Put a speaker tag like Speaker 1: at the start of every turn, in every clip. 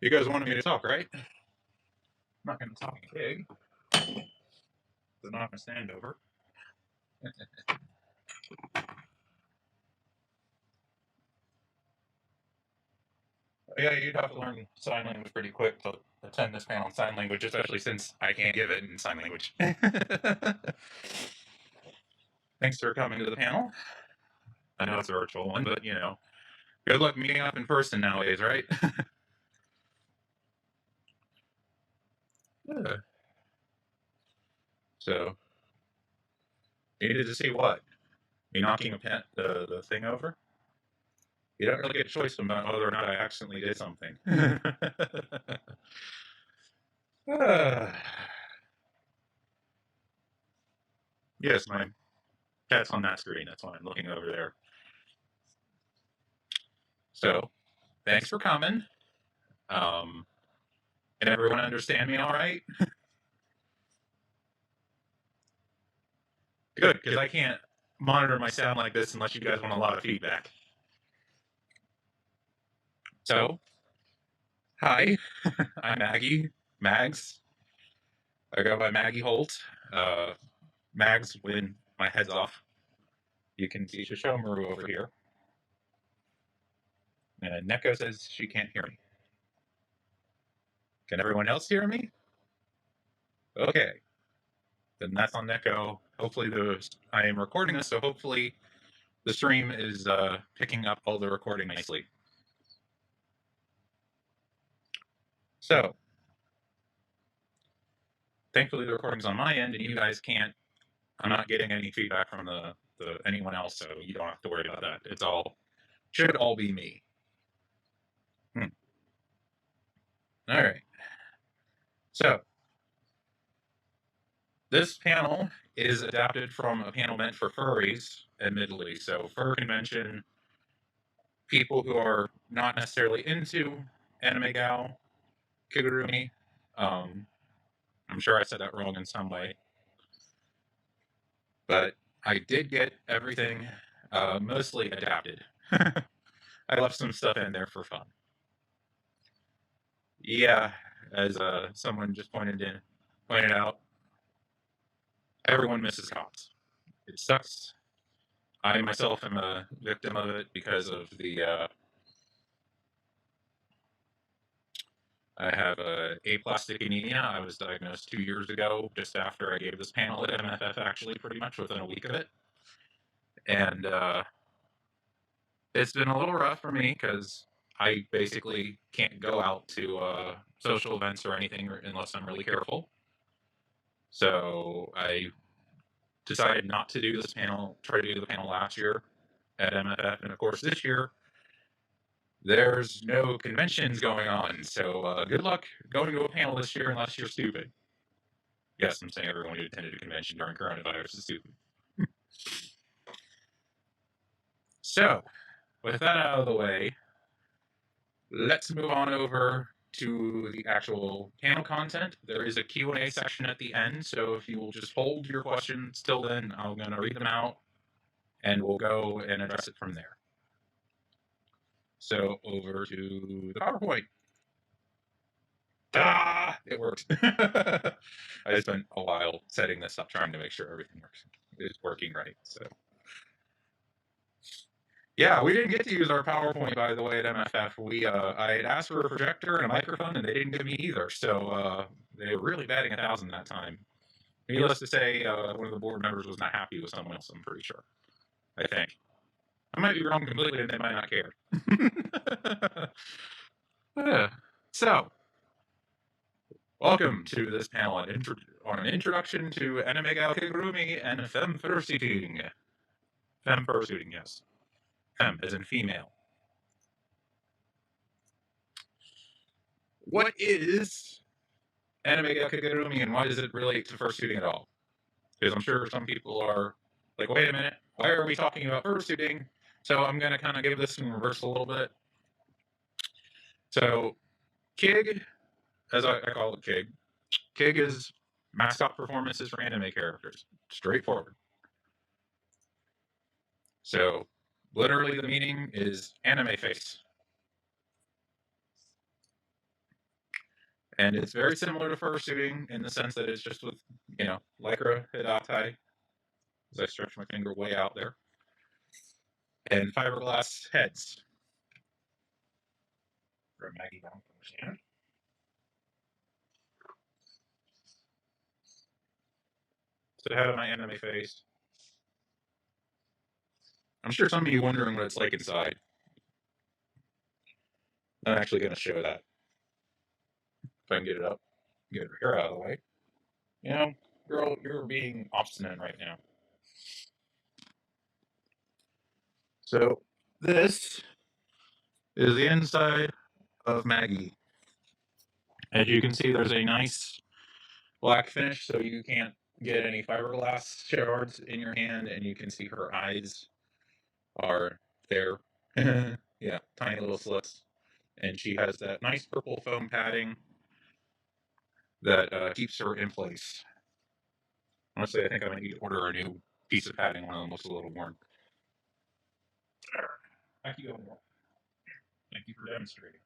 Speaker 1: You guys wanted me to talk, right? I'm not going to talk big. They're not going to stand over. Yeah, you'd have to learn sign language pretty quick to attend this panel in sign language, especially since I can't give it in sign language. Thanks for coming to the panel. I know it's a virtual one, but you know, good luck meeting up in person nowadays, right? Yeah. So, you needed to see what? Me knocking the thing over? You don't really get a choice about whether or not I accidentally did something. Yes, my cat's on that screen. That's why I'm looking over there. So, thanks for coming. Can everyone understand me all right? Good, because I can't monitor my sound like this unless you guys want a lot of feedback. So, hi, I'm Maggie, Mags. I go by Maggie Holt. Mags when my head's off. You can see Shishomaru over here. And Neko says she can't hear me. Can everyone else hear me? Okay. Then that's on Neko. Hopefully I am recording this, so hopefully the stream is picking up all the recording nicely. So, thankfully the recording's on my end, and you guys can't. I'm not getting any feedback from the anyone else, so you don't have to worry about that. It's all should all be me. All right. So, this panel is adapted from a panel meant for furries, admittedly. So, fur convention, people who are not necessarily into Animegao, Kigurumi. I'm sure I said that wrong in some way. But I did get everything mostly adapted. I left some stuff in there for fun. Yeah, as someone just pointed out, everyone misses cops. It sucks. I myself am a victim of it because of the. I have aplastic anemia. I was diagnosed 2 years ago, just after I gave this panel at MFF, actually, pretty much within a week of it. And it's been a little rough for me because I basically can't go out to social events or anything unless I'm really careful. So I decided not to do this panel, try to do the panel last year at MFF. And of course, this year, there's no conventions going on. So good luck going to a panel this year unless you're stupid. Yes, I'm saying everyone who attended a convention during coronavirus is stupid. So, with that out of the way, let's move on over to the actual panel content. There is a Q&A section at the end, so if you will just hold your questions till then, I'm going to read them out, and we'll go and address it from there. So, over to the PowerPoint. Ah, it worked. I spent a while setting this up, trying to make sure everything is working right, so... Yeah, we didn't get to use our PowerPoint, by the way, at MFF. I had asked for a projector and a microphone, and they didn't give me either. So they were really batting 1,000 that time. Needless to say, one of the board members was not happy with someone else, I'm pretty sure. I think. I might be wrong completely, and they might not care. So, welcome to this panel on an introduction to Animegao Kigurumi and Femme Fursuiting. Femme Fursuiting, yes. Femme, as in female. What is Animegao Kigurumi and why does it relate to fursuiting at all? Because I'm sure some people are like, wait a minute, why are we talking about fursuiting? So I'm going to kind of give this in reverse a little bit. So Kig, as I call it Kig is mascot performances for anime characters. Straightforward. So literally the meaning is anime face. And it's very similar to fursuiting in the sense that it's just with, lycra hidatai, as I stretch my finger way out there, and fiberglass heads from Maggie down from the stand. So the head of my anime face. I'm sure some of you wondering what it's like inside. I'm actually going to show that if I can get it up. Get her hair out of the way. Girl, you're being obstinate right now. So this is the inside of Maggie. As you can see, there's a nice black finish, so you can't get any fiberglass shards in your hand, and you can see her eyes are there. Yeah, tiny little slits. And she has that nice purple foam padding that keeps her in place. Honestly, I think I'm going to order a new piece of padding. One of them looks a little worn. Thank you, Gilmore. Thank you for demonstrating.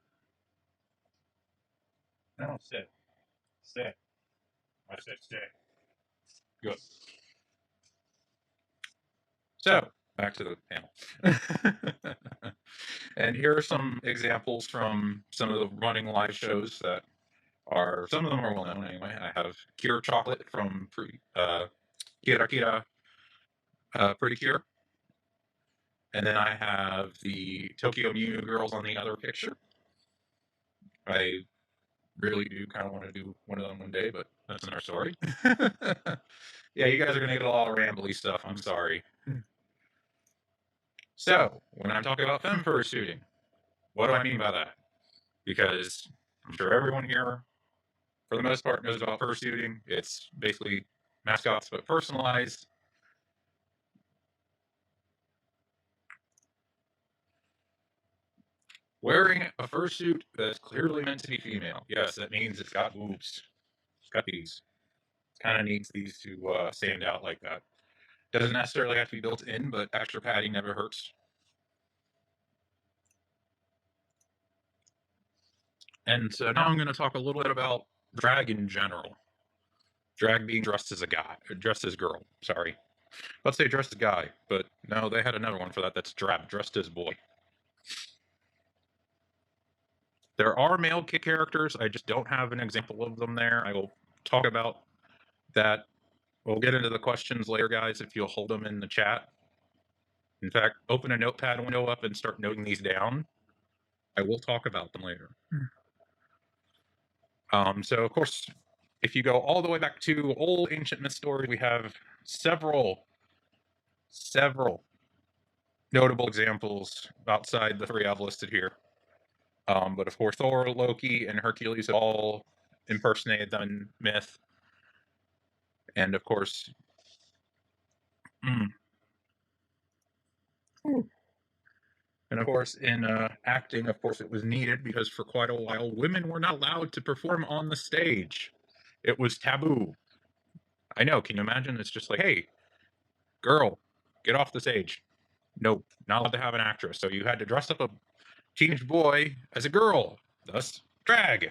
Speaker 1: No, stay. Stay. I said stay. Good. So, back to the panel. And here are some examples from some of the running live shows that are, some of them are well known anyway. I have Cure Chocolate from Kira Kira Pretty Cure. And then I have the Tokyo Mew girls on the other picture. I really do kind of want to do one of them one day, but that's another story. Yeah, you guys are going to get a lot of rambly stuff. I'm sorry. So, when I'm talking about femme fursuiting, what do I mean by that? Because I'm sure everyone here, for the most part, knows about fursuiting. It's basically mascots but personalized. Wearing a fursuit that's clearly meant to be female. Yes, that means it's got boobs. It's got these. It kind of needs these to stand out like that. Doesn't necessarily have to be built in, but extra padding never hurts. And so now I'm going to talk a little bit about drag in general. Drag being dressed as a guy, dressed as girl. Sorry, let's say dressed as guy, but no, they had another one for that. That's drab, dressed as boy. There are male characters. I just don't have an example of them there. I will talk about that. We'll get into the questions later, guys, if you'll hold them in the chat. In fact, open a notepad window up and start noting these down. I will talk about them later. So, of course, if you go all the way back to old ancient myth stories, we have several notable examples outside the three I've listed here. But of course, Thor, Loki, and Hercules all impersonated them in myth. And of course, in acting, of course, it was needed because for quite a while, women were not allowed to perform on the stage. It was taboo. I know. Can you imagine? It's just like, hey, girl, get off the stage. Nope, not allowed to have an actress. So you had to dress up a teenage boy as a girl, thus drag.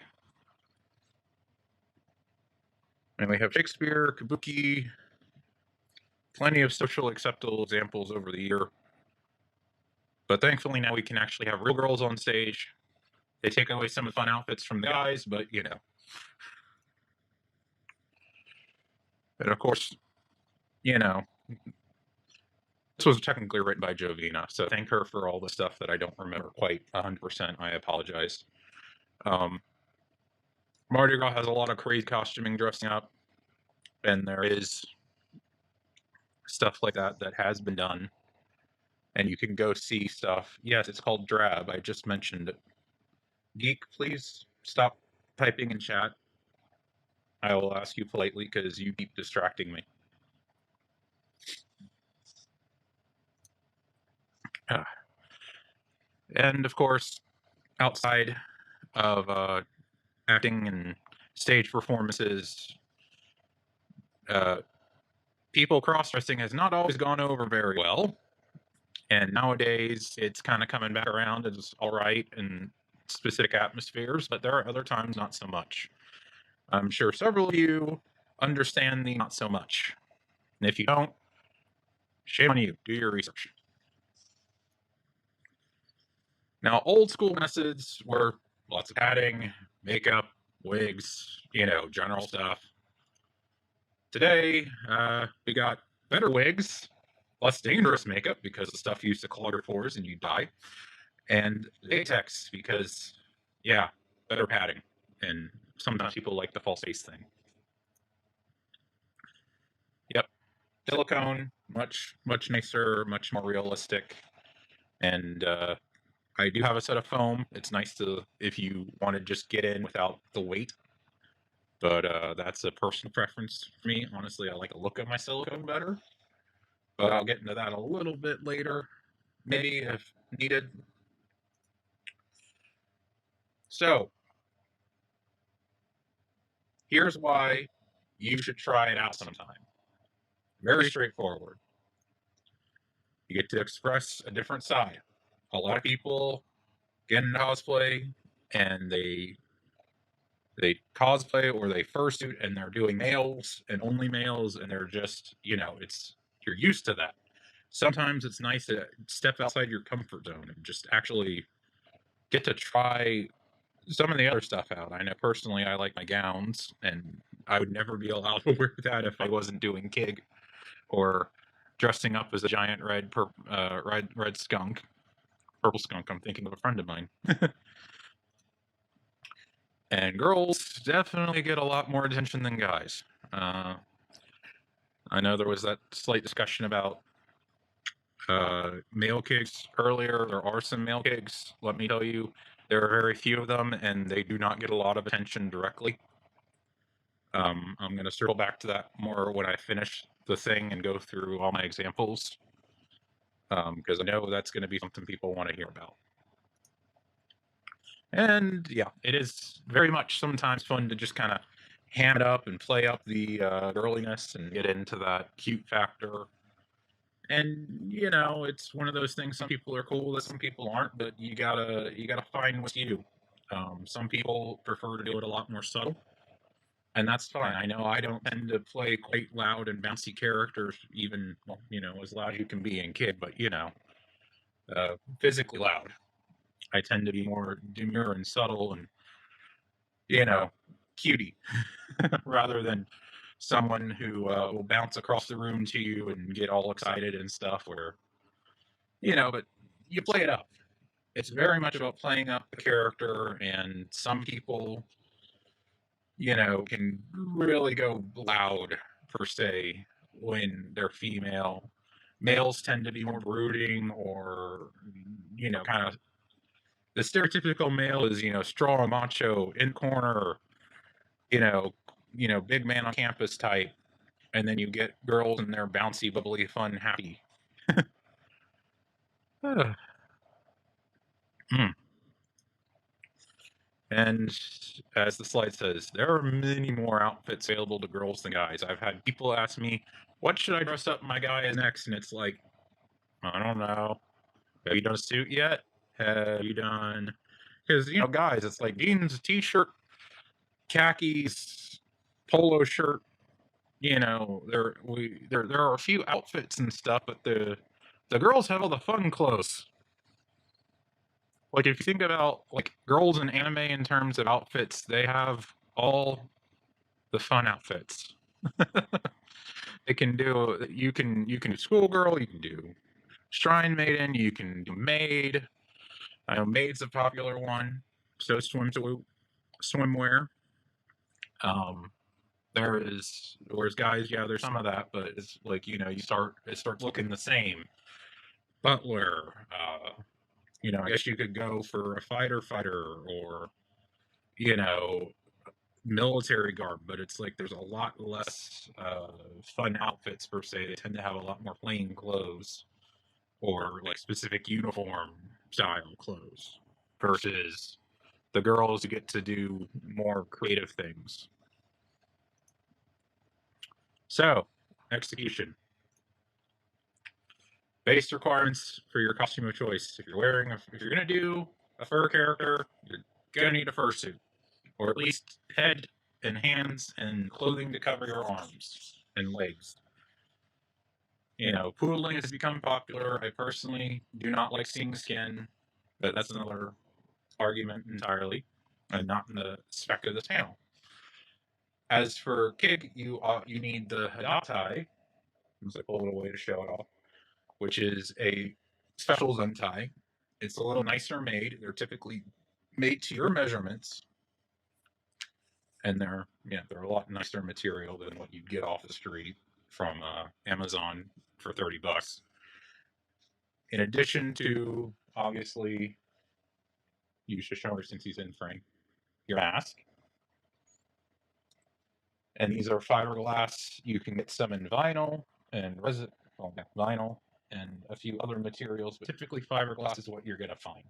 Speaker 1: And we have Shakespeare, Kabuki, plenty of social acceptable examples over the year. But thankfully now we can actually have real girls on stage. They take away some of the fun outfits from the guys, but you know. And of course, you know, this was technically written by Jovina, so thank her for all the stuff that I don't remember quite 100%. I apologize. Mardi Gras has a lot of crazy costuming, dressing up, and there is stuff like that that has been done. And you can go see stuff. Yes, it's called drab. I just mentioned it. Geek, please stop typing in chat. I will ask you politely because you keep distracting me. And of course, outside of acting and stage performances, people cross-dressing has not always gone over very well. And nowadays, it's kind of coming back around as all right in specific atmospheres, but there are other times not so much. I'm sure several of you understand the not so much. And if you don't, shame on you. Do your research. Now, old school methods were lots of padding, makeup, wigs, general stuff. Today, we got better wigs, less dangerous makeup because the stuff used to clog your pores and you die, and latex because, yeah, better padding. And sometimes people like the false face thing. Yep, silicone, much nicer, much more realistic. And I do have a set of foam. It's nice to if you want to just get in without the weight. But that's a personal preference for me. Honestly, I like the look of my silicone better. But I'll get into that a little bit later, maybe if needed. So here's why you should try it out sometime. Very straightforward. You get to express a different side. A lot of people get into cosplay and they cosplay or they fursuit and they're doing males and only males and they're just it's you're used to that. Sometimes it's nice to step outside your comfort zone and just actually get to try some of the other stuff out. I know personally I like my gowns and I would never be allowed to wear that if I wasn't doing Kig or dressing up as a giant red skunk, purple skunk. I'm thinking of a friend of mine. And girls definitely get a lot more attention than guys. Uh, I know there was that slight discussion about male Kigs earlier. There are some male Kigs. Let me tell you, there are very few of them, and they do not get a lot of attention directly. I'm going to circle back to that more when I finish the thing and go through all my examples, because I know that's going to be something people want to hear about. And yeah, it is very much sometimes fun to just kind of ham it up and play up the girliness and get into that cute factor. And it's one of those things. Some people are cool with it, some people aren't. But you gotta find what's you. Some people prefer to do it a lot more subtle, and that's fine. I know I don't tend to play quite loud and bouncy characters, even well, as loud as you can be in Kid, but physically loud. I tend to be more demure and subtle and you know, cutie, rather than someone who will bounce across the room to you and get all excited and stuff. Where but you play it up. It's very much about playing up the character, and some people, can really go loud per se when they're female. Males tend to be more brooding, or kind of the stereotypical male is strong, macho, in corner, you know, big man on campus type, and then you get girls and they're bouncy, bubbly, fun, happy. Mm. And as the slide says, there are many more outfits available to girls than guys. I've had people ask me, "What should I dress up my guy as next?" And it's like, I don't know. Have you done a suit yet? Have you done? Because guys, it's like jeans, t-shirt, khakis, polo shirt. There are a few outfits and stuff, but the girls have all the fun clothes. Like if you think about like girls in anime in terms of outfits, they have all the fun outfits. They can do you can do schoolgirl, you can do shrine maiden, you can do maid. I know maid's a popular one. So swimwear. Um, whereas guys, yeah, there's some of that, but it's like it starts looking the same. Butler, I guess you could go for a fighter or you know military garb, but it's like there's a lot less fun outfits per se. They tend to have a lot more plain clothes or like specific uniform style clothes versus the girls who get to do more creative things. So, execution. Base requirements for your costume of choice. If you're gonna do a fur character, you're gonna need a fursuit, or at least head and hands and clothing to cover your arms and legs. You know, poodling has become popular. I personally do not like seeing skin, but that's another argument entirely, and not in the spec of this panel. As for Kig, you need the hadatai. Let's pull it away to show it off, which is a special zuntai. It's a little nicer made. They're typically made to your measurements, and they're a lot nicer material than what you'd get off the street from Amazon for $30. In addition to, obviously, you should show her since he's in frame, your mask. And these are fiberglass. You can get some in vinyl and resin, vinyl and a few other materials, but typically fiberglass is what you're going to find.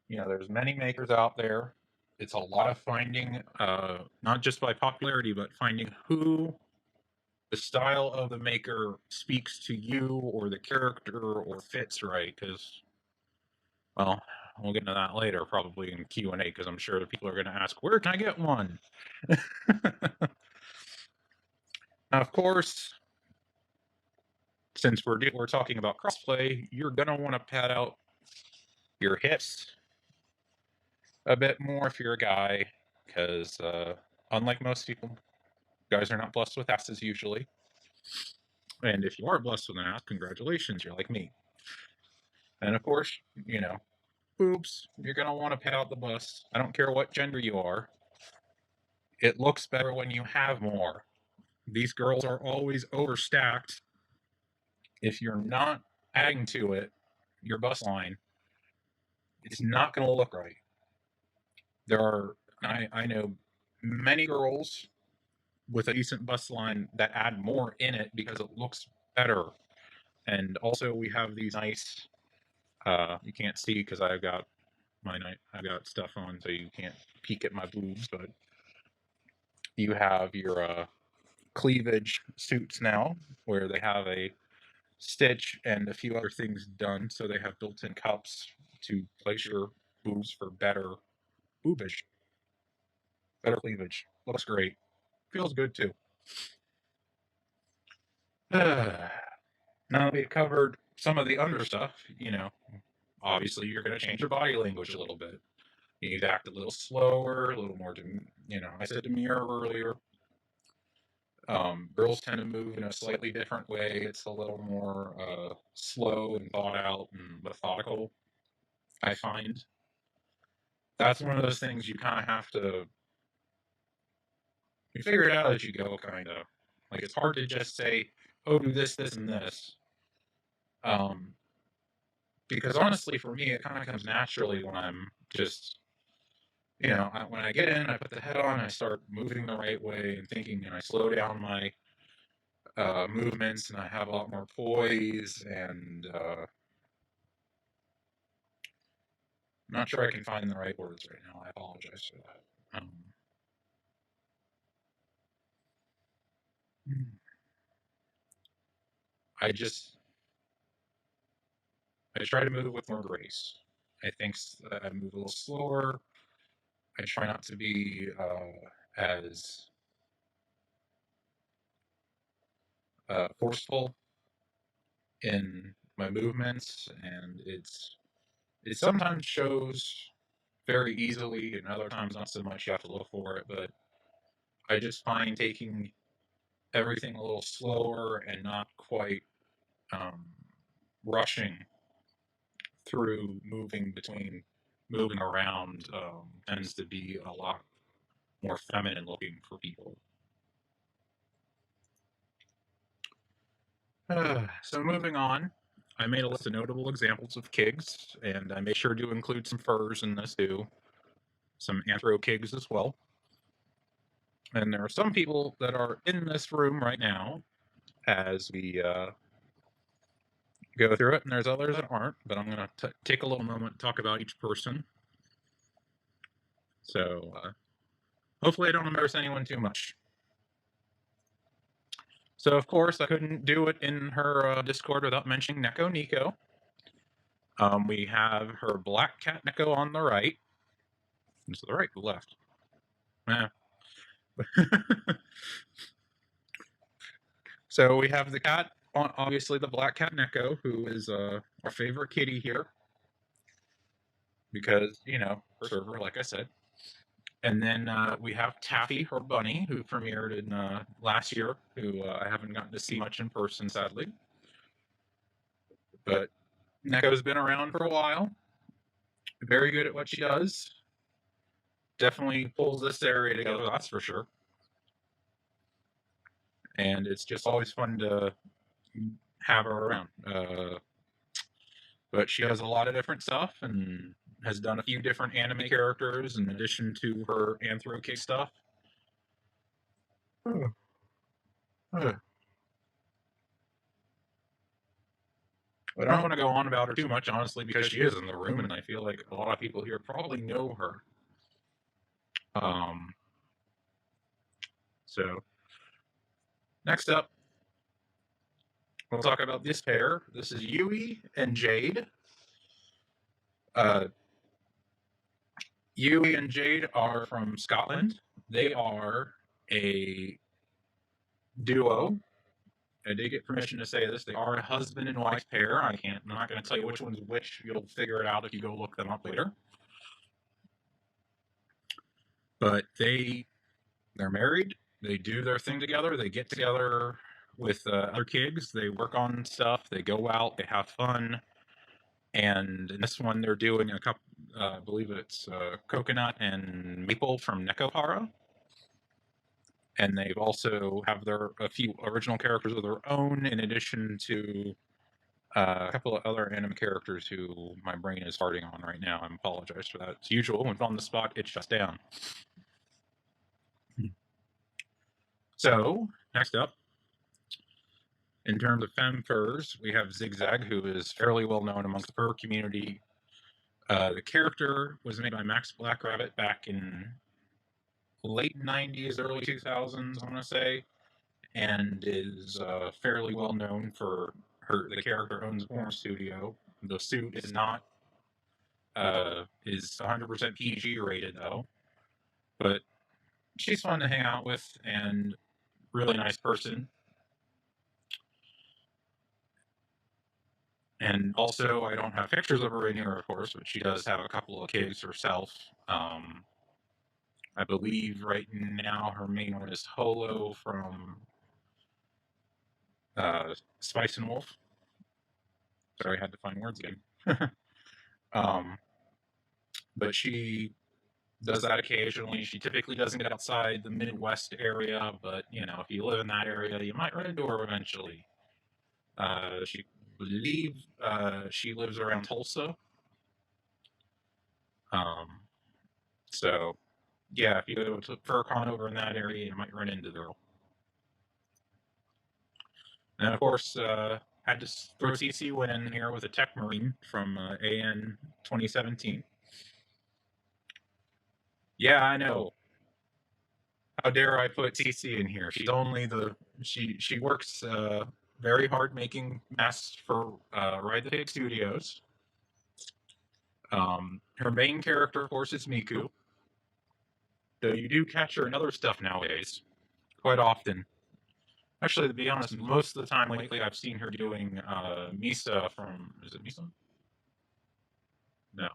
Speaker 1: You know, there's many makers out there. It's a lot of finding, not just by popularity, but finding who the style of the maker speaks to you or the character or fits right. Because, well, we'll get into that later, probably in Q&A, because I'm sure the people are going to ask, where can I get one? Now, of course, since we're talking about crossplay, you're going to want to pad out your hips a bit more if you're a guy, because unlike most people, guys are not blessed with asses usually. And if you are blessed with an ass, congratulations, you're like me. And of course, you know, boobs, you're going to want to pad out the bust. I don't care what gender you are. It looks better when you have more. These girls are always overstacked. If you're not adding to it, your bust line, it's not going to look right. I know many girls with a decent bust line that add more in it because it looks better. And also we have these nice, you can't see because I've got stuff on, so you can't peek at my boobs, but you have your cleavage suits now where they have a stitch and a few other things done, so they have built-in cups to place your boobs for better boobage, better cleavage. Looks great, feels good too. Now we've covered some of the under stuff. You know, obviously you're going to change your body language a little bit. You need to act a little slower, a little more, I said demure earlier. Girls tend to move in a slightly different way. It's a little more slow and thought out and methodical, I find. That's one of those things you kind of have to, you figure it out as you go, kind of. Like, it's hard to just say, oh, do this, this, and this. Because honestly, for me, it kind of comes naturally when I'm just, when I get in, I put the head on, I start moving the right way and thinking, and I slow down my movements, and I have a lot more poise, and I'm not sure I can find the right words right now. I apologize for that. I try to move with more grace. I think I move a little slower. I try not to be as forceful in my movements, and it sometimes shows very easily, and other times not so much. You have to look for it, but I just find taking everything a little slower and not quite rushing through moving around tends to be a lot more feminine looking for people. So moving on, I made a list of notable examples of kigs, and I made sure to include some furs in this too, some anthro kigs as well. And there are some people that are in this room right now as we go through it, and there's others that aren't, but I'm going to take a little moment to talk about each person. So hopefully I don't embarrass anyone too much. So, of course, I couldn't do it in her Discord without mentioning Neko Nico. We have her black cat Neko on the right. It's to the right, the left. Yeah. So we have the cat, obviously the black cat Neko, who is our favorite kitty here because, you know, her server, like I said. And then we have Taffy, her bunny, who premiered in last year, who I haven't gotten to see much in person, sadly. But Neko's been around for a while. Very good at what she does. Definitely pulls this area together, that's for sure. And it's just always fun to have her around. But she does a lot of different stuff and has done a few different anime characters in addition to her Anthro Kick stuff. But I don't want to go on about her too much, honestly, because she is in the room, and I feel like a lot of people here probably know her. So, next up, we'll talk about this pair. This is Yui and Jade. Yui and Jade are from Scotland. They are a duo. I did get permission to say this. They are a husband and wife pair. I'm not going to tell you which one's which. You'll figure it out if you go look them up later. But they're married. They do their thing together. They get together with other kids. They work on stuff. They go out. They have fun. And in this one, they're doing a couple. I believe it's coconut and maple from Nekohara. And they've also have a few original characters of their own, in addition to a couple of other anime characters who my brain is farting on right now. I apologize for that. As usual, when on the spot, it shuts down. So, next up, in terms of femme furs, we have Zigzag, who is fairly well known amongst the fur community. The character was made by Max Blackrabbit back in late 90s, early 2000s, I want to say, and is fairly well known for the character owns a porn studio. The suit is not is 100% PG rated though, but she's fun to hang out with and really nice person. And also, I don't have pictures of her in here, of course, but she does have a couple of kids herself. I believe right now her main one is Holo from Spice and Wolf. Sorry, I had to find words again. But she does that occasionally. She typically doesn't get outside the Midwest area, but you know, if you live in that area, you might run into her eventually. She believe she lives around Tulsa. So yeah, if you go to FurCon over in that area, you might run into her. And of course, had to throw CC went in here with a Tech Marine from AN 2017. Yeah, I know. How dare I put CC in here? She's only she works very hard making masks for Ride the Pig Studios. Her main character, of course, is Miku. Though you do catch her in other stuff nowadays, quite often. Actually, to be honest, most of the time lately I've seen her doing Misa from... Is it Misa? No.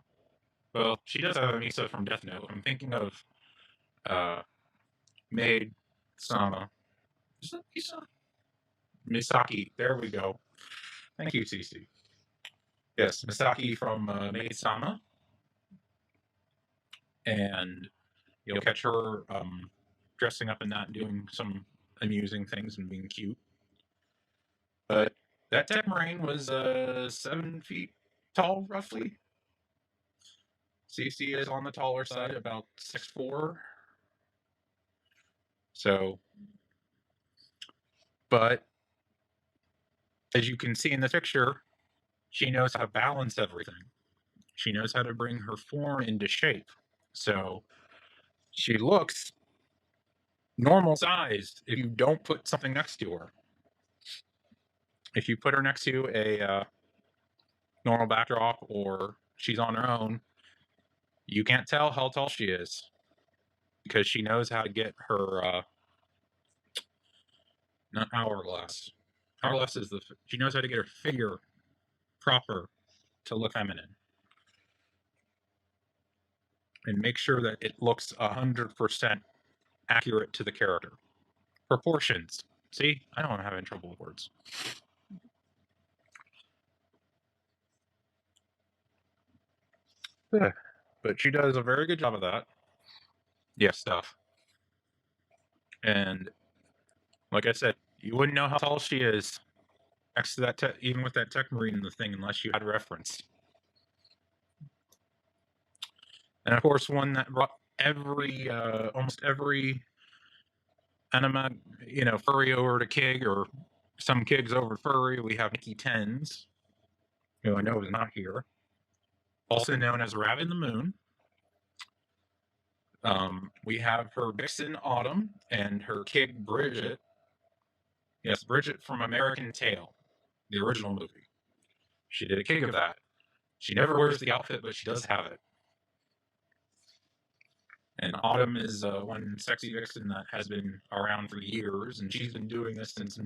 Speaker 1: Well, she does have a Misa from Death Note. I'm thinking of Maid Sama. Is it Misa? Misaki. There we go. Thank you, CC. Yes, Misaki from Maid Sama. And you'll catch her dressing up in that and doing some amusing things and being cute. But that Tech Marine was 7 feet tall, roughly. CC is on the taller side, about 6'4". So, but as you can see in the picture, she knows how to balance everything. She knows how to bring her form into shape. So she looks normal sized if you don't put something next to her. If you put her next to a normal backdrop or she's on her own, You can't tell how tall she is because she knows how to get her, not hourglass. Hourglass is she knows how to get her figure proper to look feminine and make sure that it looks 100% accurate to the character. Proportions. See, I don't have any trouble with words. But she does a very good job of that. Yeah, stuff. And like I said, you wouldn't know how tall she is next to that, even with that tech marine in the thing, unless you had reference. And of course, one that brought almost every anime, furry over to Kig, or some Kigs over to furry. We have Nikki Tens, who I know is not here, also known as Raven the Moon. We have her Vixen Autumn and her Kig Bridget. Yes, Bridget from American Tail, the original movie. She did a Kig of that. She never wears the outfit, but she does have it. And Autumn is one sexy vixen that has been around for years, and she's been doing this since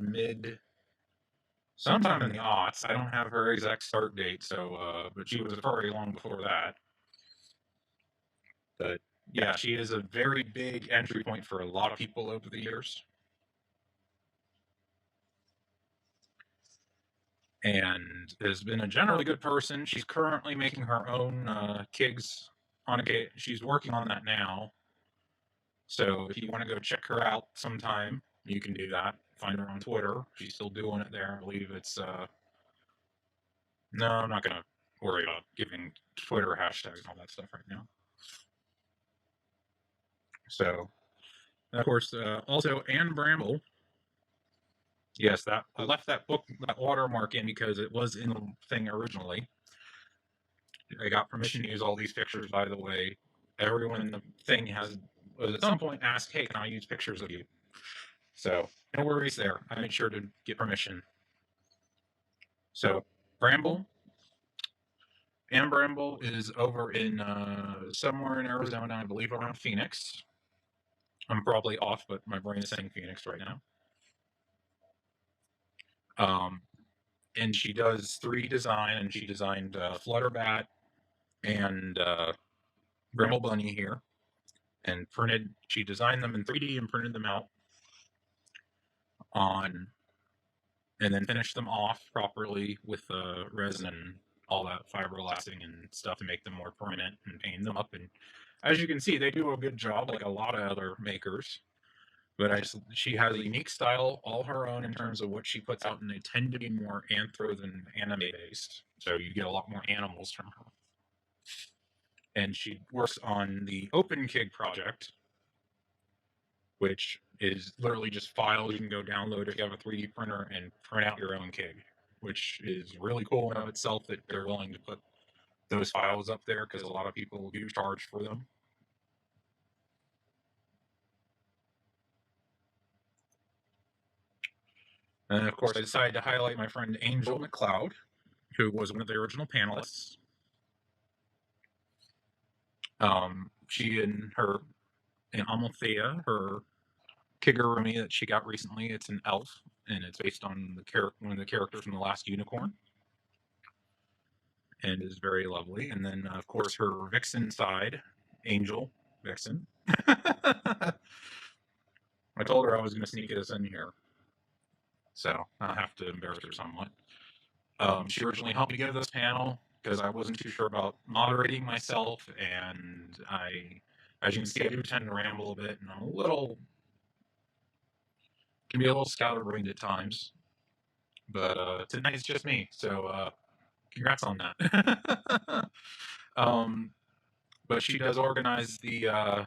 Speaker 1: sometime in the aughts. I don't have her exact start date, but she was a furry long before that. But yeah, she is a very big entry point for a lot of people over the years. And has been a generally good person. She's currently making her own Kigs on a. She's working on that now. So if you want to go check her out sometime, you can do that. Find her on Twitter. She's still doing it there. I believe it's no, I'm not gonna worry about giving Twitter hashtags and all that stuff right now. So, and of course, also Anne Bramble. Yes, that I left that watermark in because it was in the thing originally. I got permission to use all these pictures, by the way. Everyone in the thing was at some point asked, "Hey, can I use pictures of you?" So no worries there. I made sure to get permission. So Bramble, Anne Bramble is over in somewhere in Arizona, I believe, around Phoenix. I'm probably off, but my brain is saying Phoenix right now. And she does 3D design, and she designed Flutterbat and Bramble Bunny here, and printed. She designed them in 3D and printed them out and then finished them off properly with resin and all that fiberglassing and stuff to make them more permanent and paint them up. And as you can see, they do a good job, like a lot of other makers. But she has a unique style, all her own, in terms of what she puts out, and they tend to be more anthro than anime based. So you get a lot more animals from her. And she works on the Open Kig project, which is literally just files you can go download if you have a 3D printer and print out your own Kig, which is really cool in of itself that they're willing to put those files up there because a lot of people do charge for them. And of course, I decided to highlight my friend Angel McLeod, who was one of the original panelists. She and Amalthea, her Kigurumi that she got recently, it's an elf, and it's based on one of the characters from The Last Unicorn, and is very lovely. And then, of course, her Vixen side, Angel Vixen. I told her I was going to sneak this in here, so I'll have to embarrass her somewhat. She originally helped me give this panel because I wasn't too sure about moderating myself, and as you can see, I do tend to ramble a bit, and can be a little scatterbrained at times. But tonight it's just me, so congrats on that. But she does organize the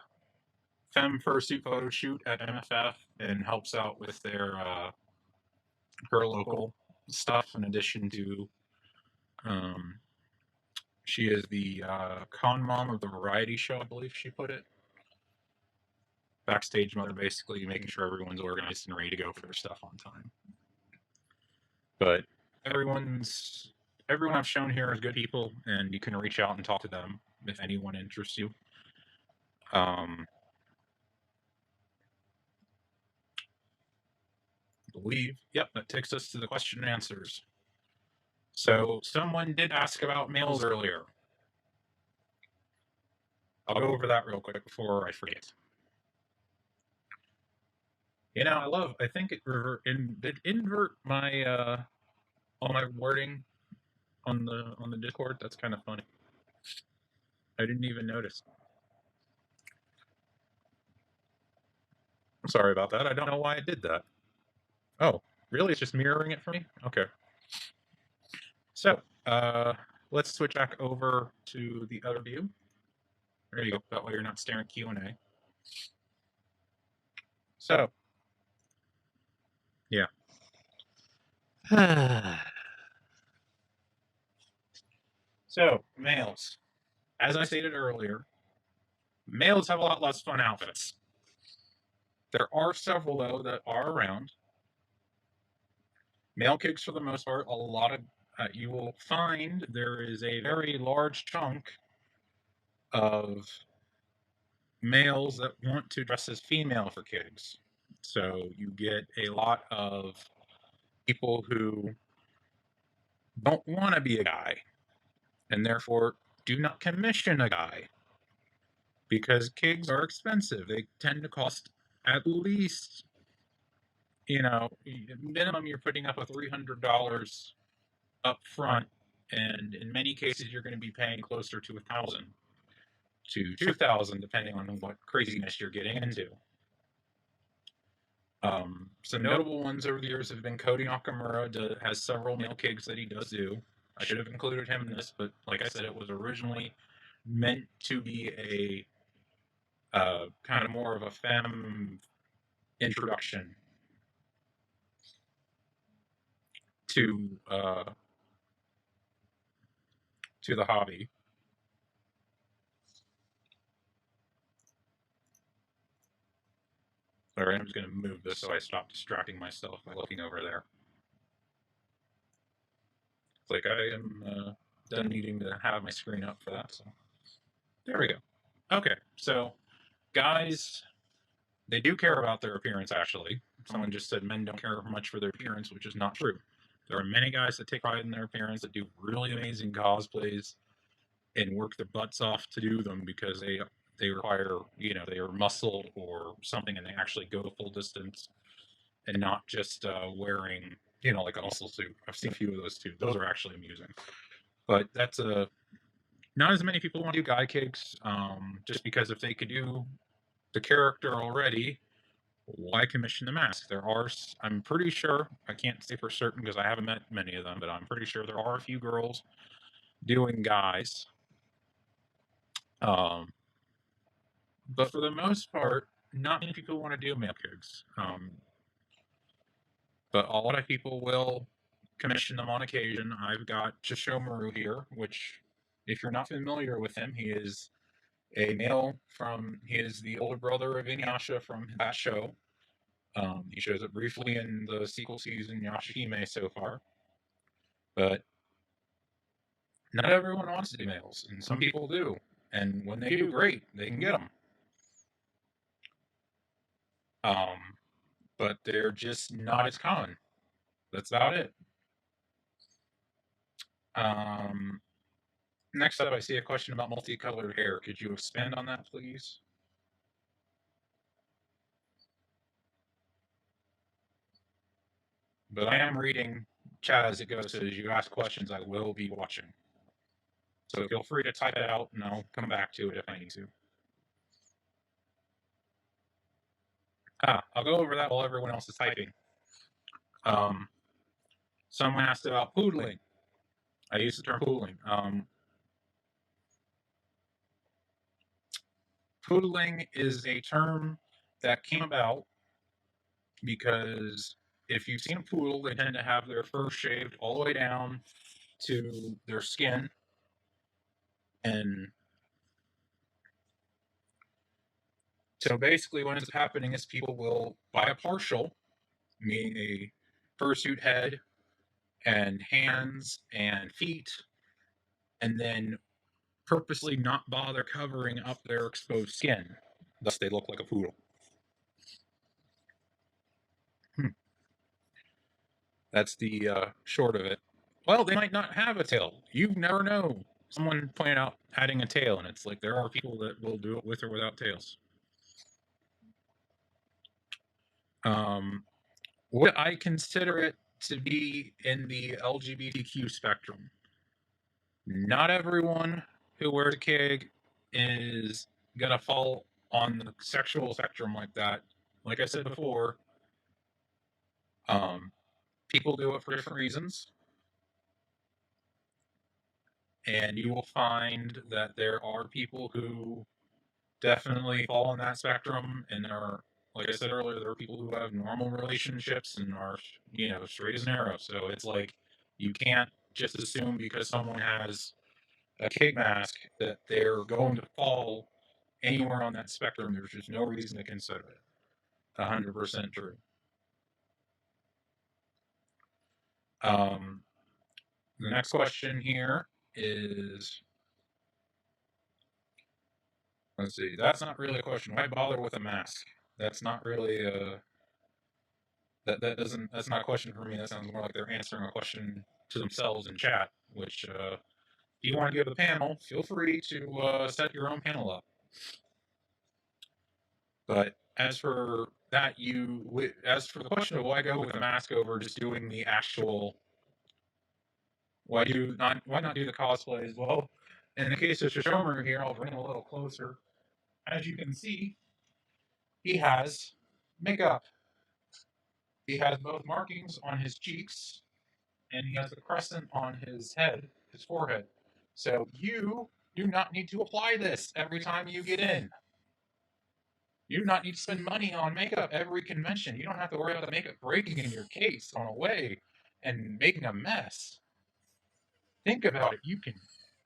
Speaker 1: Femme Fursuit photo shoot at MFF and helps out with her local stuff in addition to she is the con mom of the variety show, I believe she put it. Backstage mother, basically making sure everyone's organized and ready to go for their stuff on time. But everyone I've shown here is good people, and you can reach out and talk to them. if anyone interests you. I believe, yep, that takes us to the question and answers. So someone did ask about males earlier. I'll go over that real quick before I forget. I think it did invert my all my wording on the Discord. That's kind of funny. I didn't even notice. I'm sorry about that. I don't know why it did that. Oh, really? It's just mirroring it for me? Okay. So, let's switch back over to the other view. There you go. That way you're not staring Q&A. So, yeah. So, males. As I stated earlier, males have a lot less fun outfits. There are several, though, that are around. Male kicks, for the most part, a lot of you will find there is a very large chunk of males that want to dress as female for kids. So you get a lot of people who don't want to be a guy and therefore do not commission a guy because gigs are expensive. They tend to cost at least, minimum you're putting up with $300 up front, and in many cases you're going to be paying closer to 1,000 to 2,000 depending on what craziness you're getting into. Some notable ones over the years have been Cody Nakamura. Has several male gigs that he does do. I should have included him in this, but like I said, it was originally meant to be a kind of more of a femme introduction to the hobby. All right, I'm just going to move this so I stop distracting myself by looking over there. It's like I am done needing to have my screen up for that. So there we go. Okay, so guys, they do care about their appearance, actually. Someone just said men don't care much for their appearance, which is not true. There are many guys that take pride in their appearance, that do really amazing cosplays and work their butts off to do them because they require, they are muscle or something, and they actually go the full distance and not just wearing, like a muscle suit. I've seen a few of those too. Those are actually amusing. But that's not as many people want to do guy cakes, just because if they could do the character already, why commission the mask? I'm pretty sure, I can't say for certain because I haven't met many of them, but I'm pretty sure there are a few girls doing guys. But for the most part, not many people want to do male gigs. But a lot of people will commission them on occasion. I've got Chishomaru here, which, if you're not familiar with him, he is he is the older brother of Inuyasha from that show. He shows up briefly in the sequel season, Yashahime, so far. But not everyone wants to do males, and some people do. And when they do, great, they can get them. But they're just not as common. That's about it. Next up, I see a question about multicolored hair. Could you expand on that, please? But I am reading chat as it goes, so as you ask questions, I will be watching. So feel free to type it out, and I'll come back to it if I need to. I'll go over that while everyone else is typing. Someone asked about poodling. I use the term poodling. Poodling is a term that came about because if you've seen a poodle, they tend to have their fur shaved all the way down to their skin. And so basically what ends up happening is people will buy a partial, meaning a fursuit head and hands and feet, and then purposely not bother covering up their exposed skin. Thus, they look like a poodle. That's the short of it. Well, they might not have a tail. You never know. Someone pointed out adding a tail, and it's like there are people that will do it with or without tails. Would I consider it to be in the LGBTQ spectrum? Not everyone who wears a kig is gonna fall on the sexual spectrum like that. Like I said before, um, people do it for different reasons, and you will find that there are people who definitely fall on that spectrum, and there are, like I said earlier, there are people who have normal relationships and are, straight as an arrow. So it's like you can't just assume because someone has a kig mask that they're going to fall anywhere on that spectrum. There's just no reason to consider it 100% true. Um, the next question here is, let's see, that's not really a question. Why bother with a mask? That's not really a that's not a question for me. That sounds more like they're answering a question to themselves in chat. Which, if you want to give the panel, feel free to set your own panel up. But as for that, as for the question of why go with a mask over just doing the actual, why not do the cosplays? Well, in the case of Shishomaru here, I'll bring him a little closer. As you can see, he has makeup. He has both markings on his cheeks, and he has a crescent on his head, his forehead. So you do not need to apply this every time you get in. You do not need to spend money on makeup every convention. You don't have to worry about the makeup breaking in your case on the way and making a mess. Think about it. You can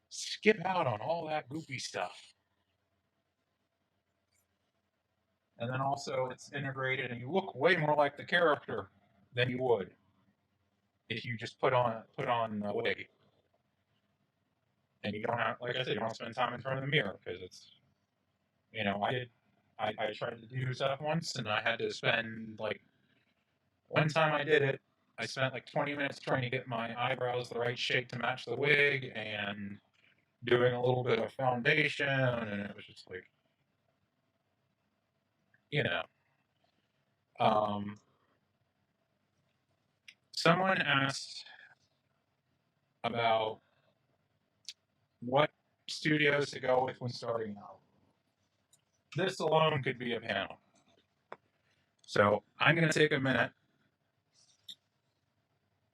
Speaker 1: skip out on all that goofy stuff. And then also it's integrated and you look way more like the character than you would if you just put on a wig. And you don't have, like I said, you don't spend time in front of the mirror because it's, I tried to do stuff once and I had to spend like, one time I did it, I spent like 20 minutes trying to get my eyebrows the right shape to match the wig and doing a little bit of foundation, and it was just like, you know. Um, Someone asked about what studios to go with when starting out. This alone could be a panel. So I'm going to take a minute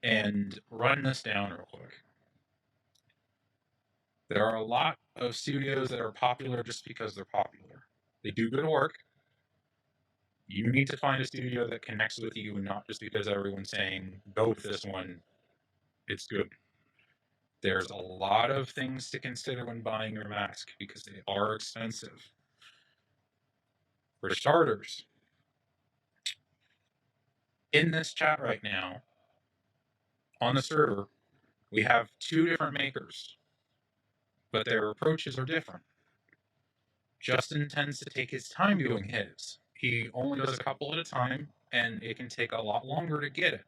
Speaker 1: and run this down real quick. There are a lot of studios that are popular just because they're popular. They do good work. You need to find a studio that connects with you, and not just because everyone's saying, go with this one, it's good. There's a lot of things to consider when buying your mask because they are expensive. For starters, in this chat right now, on the server, we have 2 different makers, but their approaches are different. Justin tends to take his time doing his. He only does a couple at a time, and it can take a lot longer to get it.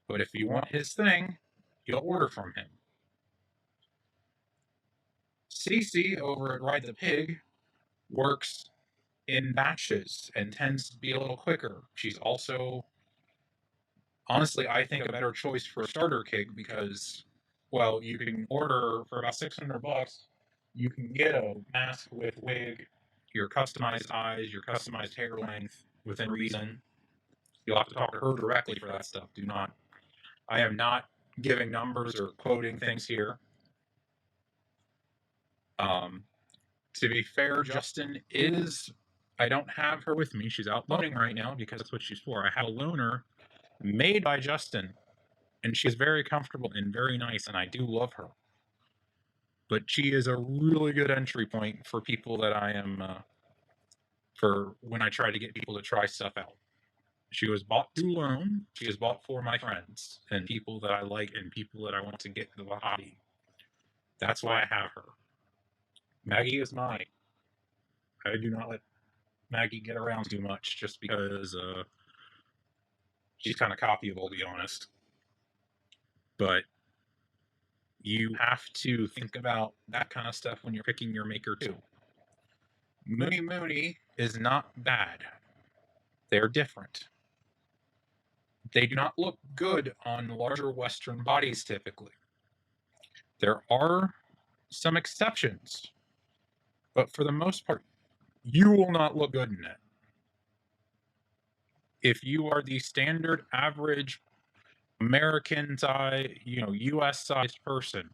Speaker 1: But if you want his thing, you'll order from him. Cece over at Ride the Pig works in batches and tends to be a little quicker. She's also, honestly, I think a better choice for a starter kig because, well, you can order for about $600. You can get a mask with wig, your customized eyes, your customized hair length within reason. You'll have to talk to her directly for that stuff. I am not giving numbers or quoting things here. To be fair, Justin I don't have her with me. She's out loaning right now because that's what she's for. I have a loaner made by Justin, and she's very comfortable and very nice, and I do love her. But she is a really good entry point for people that I am, for when I try to get people to try stuff out. She was bought to loan. She is bought for my friends and people that I like and people that I want to get into the hobby. That's why I have her. Maggie is mine. I do not let Maggie get around too much just because she's kind of copyable, to be honest. But you have to think about that kind of stuff when you're picking your maker too. Mooney Mooney is not bad. They're different. They do not look good on larger Western bodies typically. There are some exceptions, but for the most part, you will not look good in it. If you are the standard average American size, US sized person,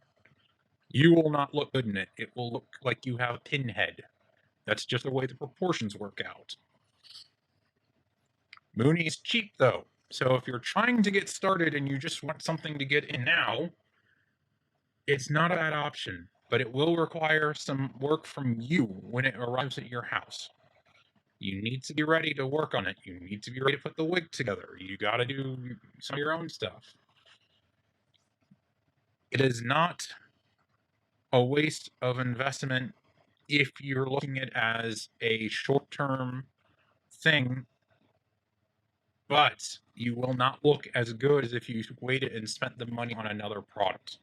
Speaker 1: you will not look good in it. It will look like you have a pinhead. That's just the way the proportions work out. Mooney is cheap though. So if you're trying to get started and you just want something to get in now, it's not a bad option, but it will require some work from you when it arrives at your house. You need to be ready to work on it. You need to be ready to put the wig together. You got to do some of your own stuff. It is not a waste of investment if you're looking at it as a short-term thing, but you will not look as good as if you waited and spent the money on another product.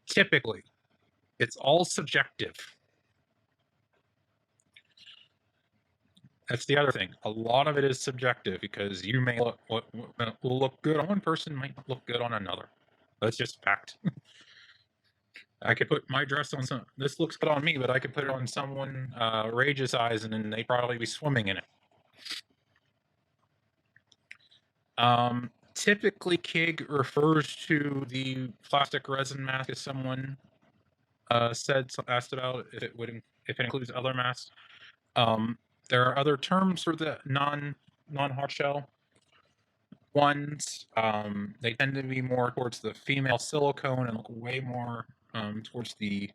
Speaker 1: Typically, it's all subjective. That's the other thing. A lot of it is subjective because you may look what will look good on one person might not look good on another. That's just fact. I could put my dress on some. This looks good on me, but I could put it on someone Rage's eyes, and then they'd probably be swimming in it. Typically, Kig refers to the plastic resin mask as someone asked about if it includes other masks. There are other terms for the non-hard shell ones. They tend to be more towards the female silicone and look way more towards the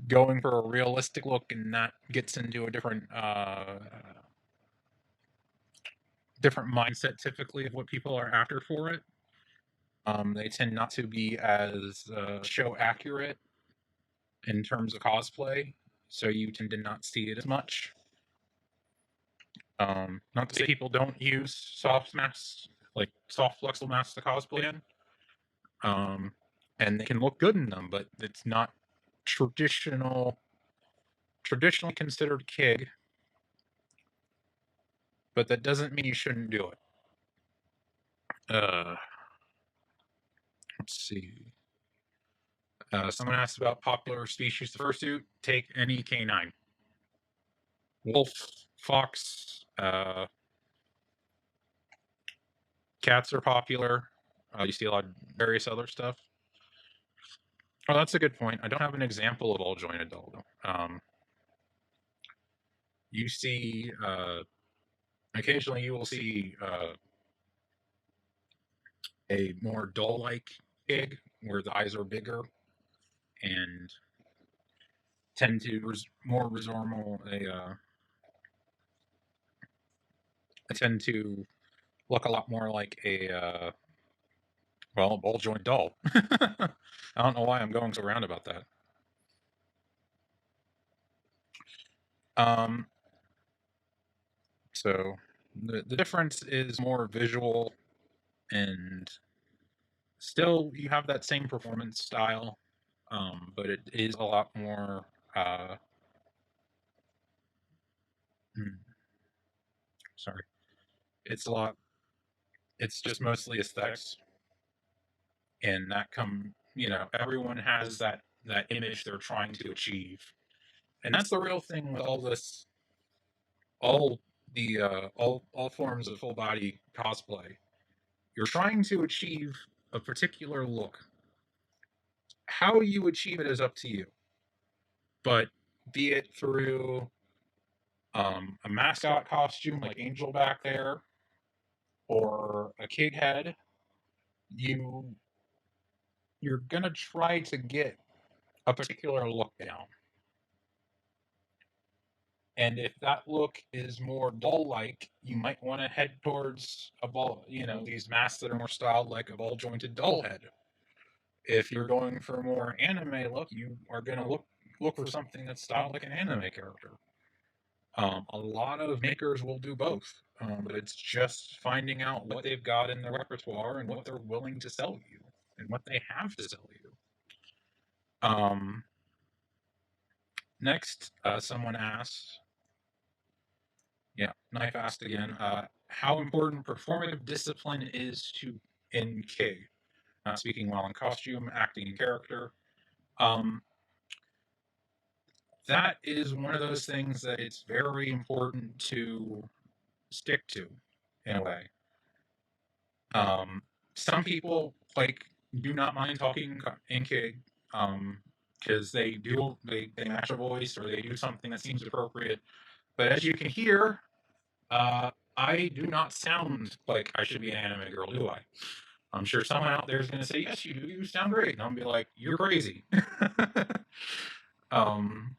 Speaker 1: going for a realistic look, and that gets into a different mindset typically of what people are after for it. They tend not to be as show accurate in terms of cosplay, so you tend to not see it as much. Not to say people don't use soft masks, like soft flexible masks to cosplay in, and they can look good in them, but it's not traditionally considered Kig. But that doesn't mean you shouldn't do it. Let's see. Someone asked about popular species of fursuit. Take any canine. Wolf, fox, cats are popular. You see a lot of various other stuff. Oh, that's a good point. I don't have an example of all jointed doll though. You see, occasionally you will see a more doll-like pig where the eyes are bigger and tend to more resemble tend to look a lot more like a ball joint doll. I don't know why I'm going so round about that. So the difference is more visual, and still you have that same performance style, but it is a lot more. Sorry, it's a lot. It's just mostly aesthetics, and that everyone has that image they're trying to achieve, and that's the real thing with all this, all all forms of full body cosplay. You're trying to achieve a particular look. How you achieve it is up to you, but be it through a mascot costume like Angel back there, or a kid head, you're gonna try to get a particular look down. And if that look is more doll-like, you might want to head towards a ball, these masks that are more styled like a ball-jointed doll head. If you're going for a more anime look, you are going to look for something that's styled like an anime character. A lot of makers will do both, but it's just finding out what they've got in their repertoire and what they're willing to sell you and what they have to sell you. Um, Next, someone asked, yeah, Knife asked again, how important performative discipline is to in Kig, speaking well in costume, acting in character. Um, that is one of those things that it's very important to stick to in a way. Some people like do not mind talking in Kig because they match a voice or they do something that seems appropriate. But as you can hear, I do not sound like I should be an anime girl, do I? I'm sure someone out there is going to say, "Yes, you do. You sound great," and I'll be like, "You're crazy." um,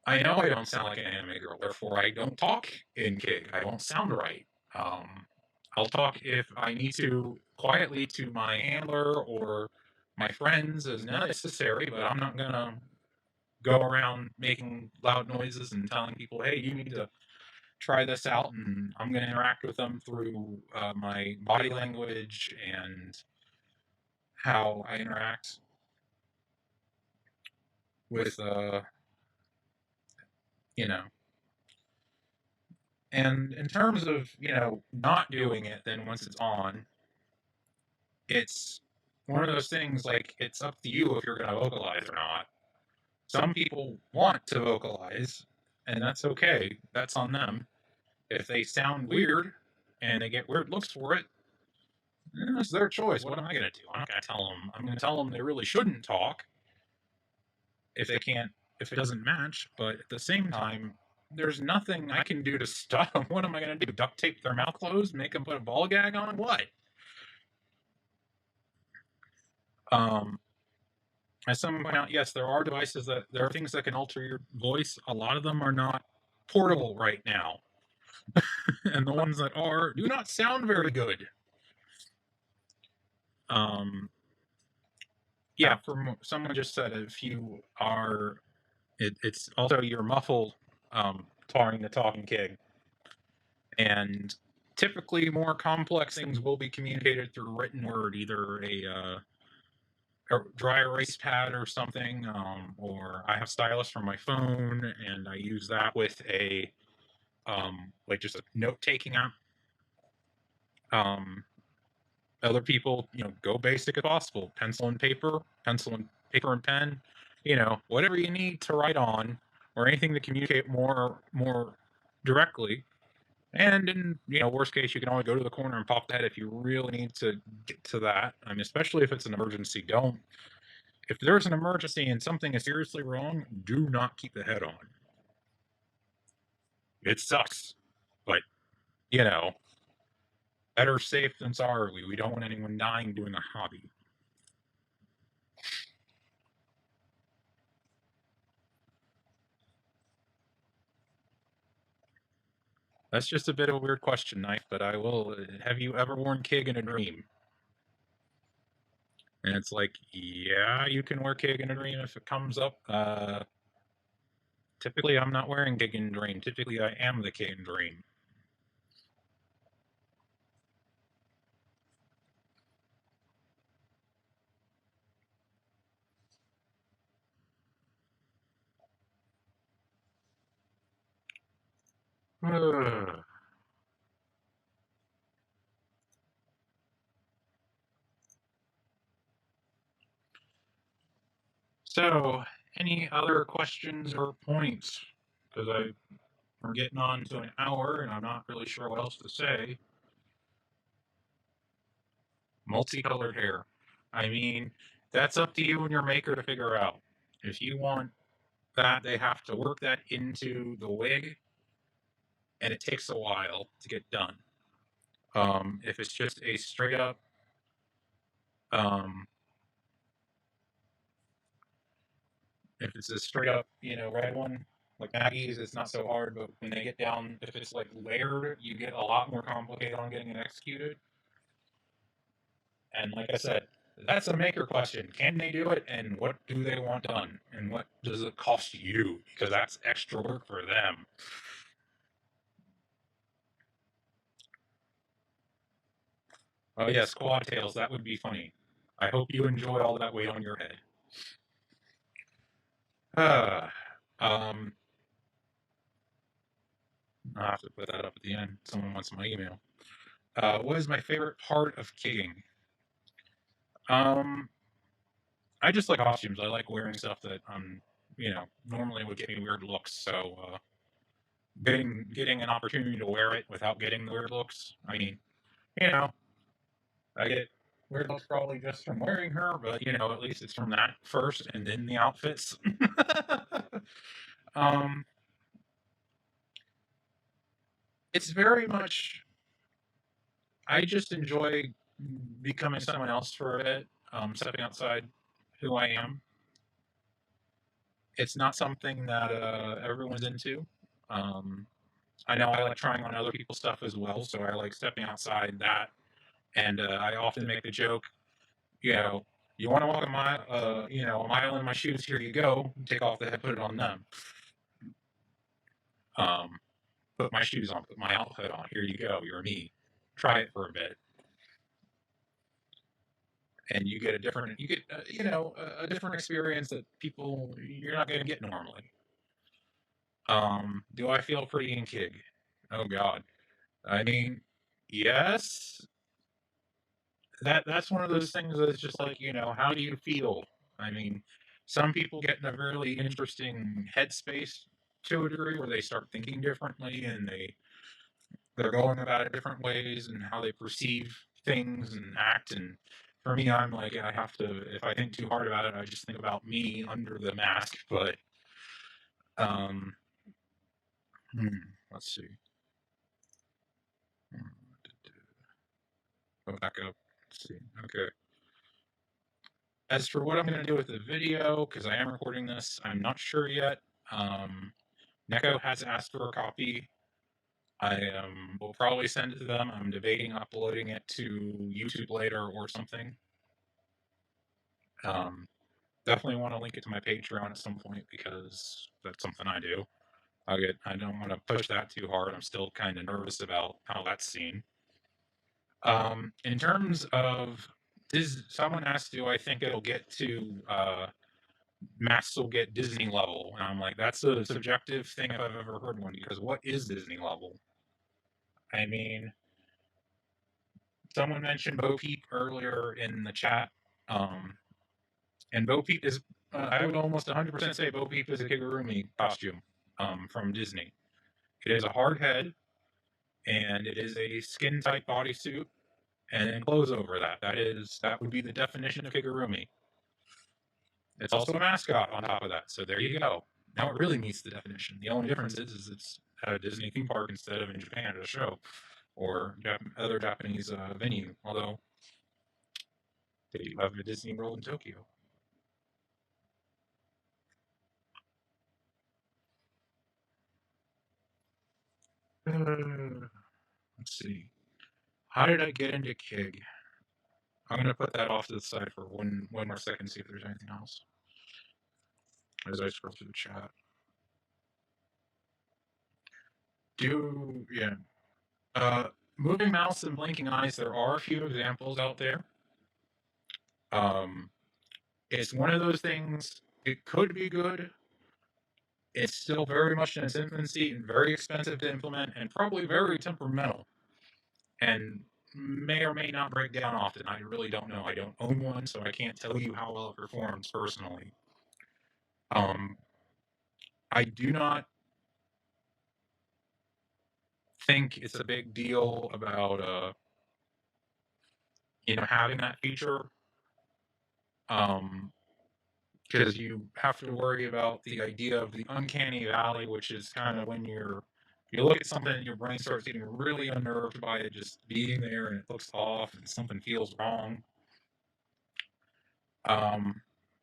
Speaker 1: I know I don't sound like an anime girl, therefore I don't talk in Kig. I don't sound right. Um, I'll talk if I need to quietly to my handler or my friends as necessary, but I'm not gonna go around making loud noises and telling people, "Hey, you need to try this out," and I'm gonna interact with them through my body language and how I interact with, you know, and in terms of, not doing it, then once it's on, it's one of those things like it's up to you if you're going to vocalize or not. Some people want to vocalize, and that's okay. That's on them. If they sound weird and they get weird looks for it, it's their choice. What am I going to do? I'm not going to tell them. I'm going to tell them they really shouldn't talk if they can't, if it doesn't match. But at the same time, there's nothing I can do to stop them. What am I going to do? Duct tape their mouth closed? Make them put a ball gag on? What? Um, as someone pointed out, yes, there are there are things that can alter your voice. A lot of them are not portable right now. And the ones that are do not sound very good. Yeah, someone just said if you are, it's also your muffled trying the talking Kig. And typically more complex things will be communicated through written word, either a dry erase pad or something, or I have stylus from my phone, and I use that with a like just a note taking app. Other people, go basic as possible. Pencil and paper and pen, whatever you need to write on, or anything to communicate more directly. And in worst case, you can always go to the corner and pop that if you really need to get to that. I mean, especially if it's an emergency. Don't. If there's an emergency and something is seriously wrong, do not keep the head on. It sucks, but you know, better safe than sorry. We don't want anyone dying doing a hobby. That's just a bit of a weird question, Knife, but I will. Have you ever worn Kig in a dream? And it's like, yeah, you can wear Kig in a dream if it comes up. Typically, I'm not wearing Kig in a dream. Typically, I am the Kig in a dream. So, any other questions or points? Because we're getting on to an hour, and I'm not really sure what else to say. Multicolored hair. I mean, that's up to you and your maker to figure out. If you want that, they have to work that into the wig, and it takes a while to get done. If it's just a straight up, um, if it's a straight up, red one, like Maggie's, it's not so hard. But when they get down, if it's like layered, you get a lot more complicated on getting it executed. And like I said, That's a maker question. Can they do it, and what do they want done, and what does it cost you? Because that's extra work for them. Oh yes, quad tails. That would be funny. I hope you enjoy all that weight on your head. Uh, um, I'll have to put that up at the end. Someone wants my email. What is my favorite part of gigging? Um, I just like costumes. I like wearing stuff that normally would get me weird looks. So getting an opportunity to wear it without getting the weird looks. I mean, you know, I get weird looks probably just from wearing her, but at least it's from that first and then the outfits. um, it's very much. I just enjoy becoming someone else for a bit. Stepping outside who I am. It's not something that everyone's into. Um, I know I like trying on other people's stuff as well, so I like stepping outside that. And I often make the joke, you know, you want to walk a mile in my shoes. Here you go. Take off the head, put it on them. Um, put my shoes on, put my outfit on. Here you go. You're me. Try it for a bit, and you get a different experience that people you're not going to get normally. Do I feel pretty in Kig? Oh God. I mean, yes, that's one of those things that's just like, how do you feel? I mean, some people get in a really interesting headspace to a degree where they start thinking differently and they're going about it different ways and how they perceive things and act. And for me, I'm like, I have to, if I think too hard about it, I just think about me under the mask. But um, let's see. Go back up. Let's see. Okay. As for what I'm going to do with the video, because I am recording this, I'm not sure yet. Neko has asked for a copy. I will probably send it to them. I'm debating uploading it to YouTube later or something. Um, Definitely want to link it to my Patreon at some point because that's something I do. I don't want to push that too hard. I'm still kind of nervous about how that's seen. In terms of someone asked, do I think it'll get to Max will get Disney level. And I'm like, that's a subjective thing if I've ever heard one, because what is Disney level? I mean, someone mentioned Bo Peep earlier in the chat. And Bo Peep is, I would almost 100% say Bo Peep is a Kigurumi costume from Disney. It is a hard head, and it is a skin tight bodysuit, and then clothes over that. That would be the definition of Kigurumi. It's also a mascot on top of that. So there you go. Now it really meets the definition. The only difference is it's at a Disney theme park instead of in Japan at a show or other Japanese venue. Although they do have a Disney World in Tokyo. Let's see. How did I get into Kig? I'm gonna put that off to the side for one more second, see if there's anything else. As I scroll through the chat. Yeah. Moving mouse and blinking eyes, there are a few examples out there. It's one of those things, it could be good. It's still very much in its infancy and very expensive to implement and probably very temperamental and may or may not break down often. I really don't know. I don't own one, so I can't tell you how well it performs personally. I do not think it's a big deal about having that feature. Because you have to worry about the idea of the uncanny valley, which is kind of when you look at something and your brain starts getting really unnerved by it just being there and it looks off and something feels wrong.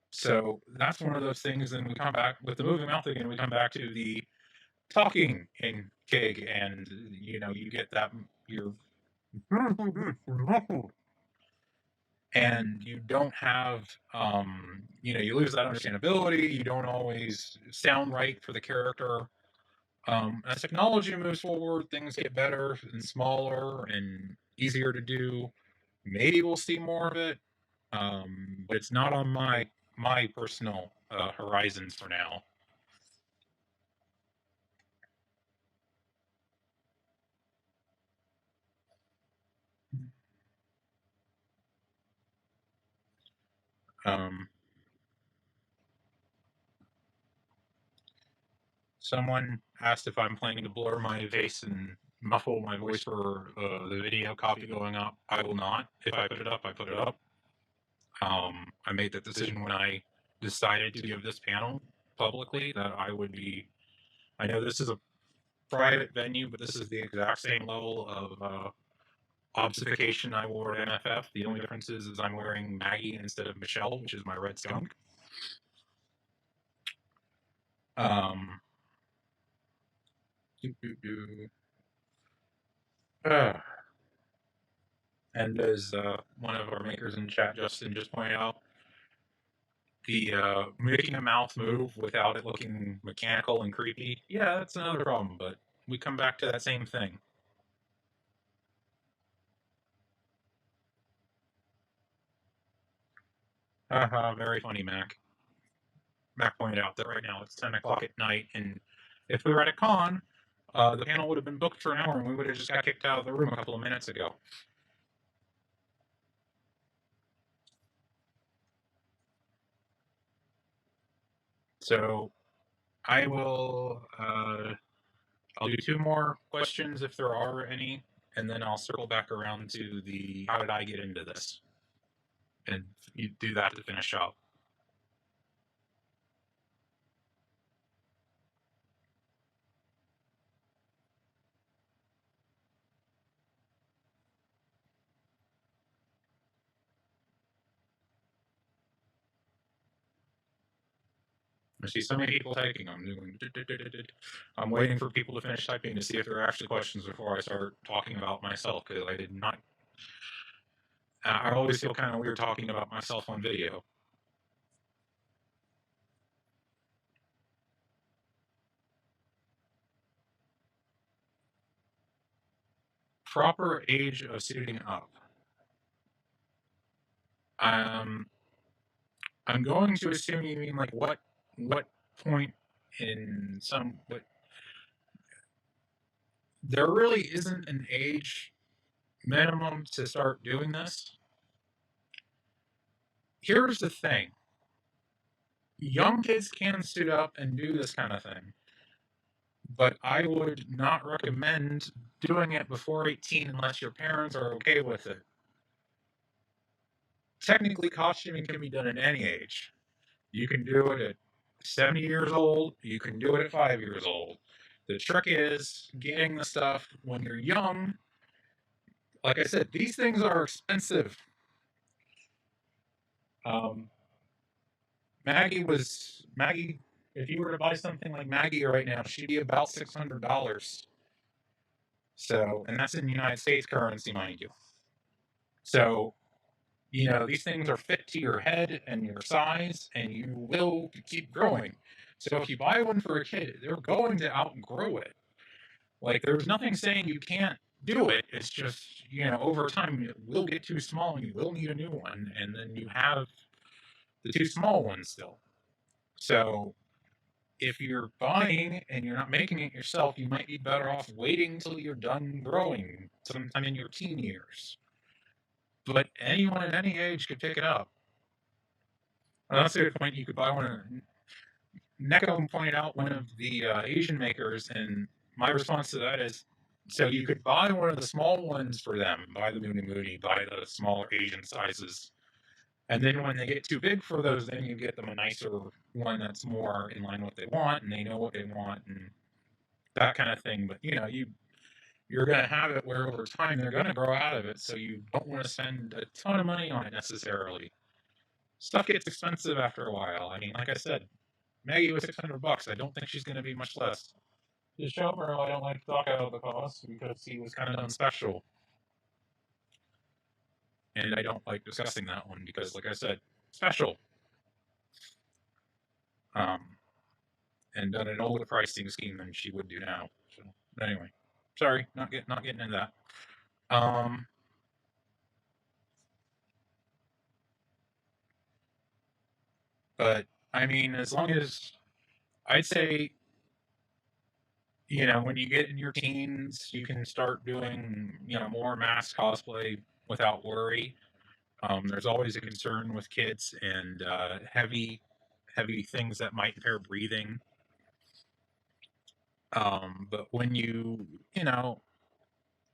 Speaker 1: So that's one of those things. Then we come back with the moving mouth again. We come back to the talking in Kig, and you get that you're and you don't have, you lose that understandability. You don't always sound right for the character. As technology moves forward, things get better and smaller and easier to do. Maybe we'll see more of it, but it's not on my personal horizons for now. Um, Someone asked if I'm planning to blur my face and muffle my voice for the video copy going up. I will not. If I put it up, I put it up. I made that decision when I decided to give this panel publicly that I would be. I know this is a private venue, but this is the exact same level of obfuscation I wore at MFF. The only difference is I'm wearing Maggie instead of Michelle, which is my red skunk. Um, and as one of our makers in chat, Justin, just pointed out, the making a mouth move without it looking mechanical and creepy, yeah, that's another problem, but we come back to that same thing. Haha, very funny, Mac. Mac pointed out that right now it's 10 o'clock at night, and if we were at a con, the panel would have been booked for an hour, and we would have just got kicked out of the room a couple of minutes ago. So I will. I'll do two more questions if there are any, and then I'll circle back around to the how did I get into this, and you do that to finish up. I see so many people typing. I'm waiting for people to finish typing to see if there are actually questions before I start talking about myself, because I did not. I always feel kind of weird talking about myself on video. Proper age of suiting up. Um, I'm going to assume you mean like what point in some, but there really isn't an age minimum to start doing this. Here's the thing: young kids can suit up and do this kind of thing, but I would not recommend doing it before 18 unless your parents are okay with it. Technically, costuming can be done at any age. You can do it at 70 years old, you can do it at 5 years old. The trick is getting the stuff when you're young. Like I said, these things are expensive. Um, Maggie. If you were to buy something like Maggie right now, she'd be about $600. So, and that's in United States currency, mind you. So, these things are fit to your head and your size, and you will keep growing. So, if you buy one for a kid, they're going to outgrow it. Like, there's nothing saying you can't do it. It's just, over time, it will get too small and you will need a new one. And then you have the two small ones still. So, if you're buying and you're not making it yourself, you might be better off waiting until you're done growing sometime in your teen years. But anyone at any age could pick it up. And that's a good point. You could buy one. Neko pointed out one of the Asian makers, and my response to that is, so you could buy one of the small ones for them, buy the Moody Moody, buy the smaller Asian sizes, and then when they get too big for those, then you get them a nicer one that's more in line with what they want, and they know what they want, and that kind of thing. But you're going to have it where over time they're going to grow out of it, so you don't want to spend a ton of money on it necessarily. Stuff gets expensive after a while. I mean, like I said, Maggie was $600. I don't think she's going to be much less. The showgirl, I don't like to talk out of the cost because he was kind of done special. and I don't like discussing that one because, like I said, special. Um, and done an older pricing scheme than she would do now. So anyway, sorry, not getting into that. But I mean, as long as I'd say, when you get in your teens, you can start doing, more mass cosplay without worry. There's always a concern with kids and heavy things that might impair breathing. But when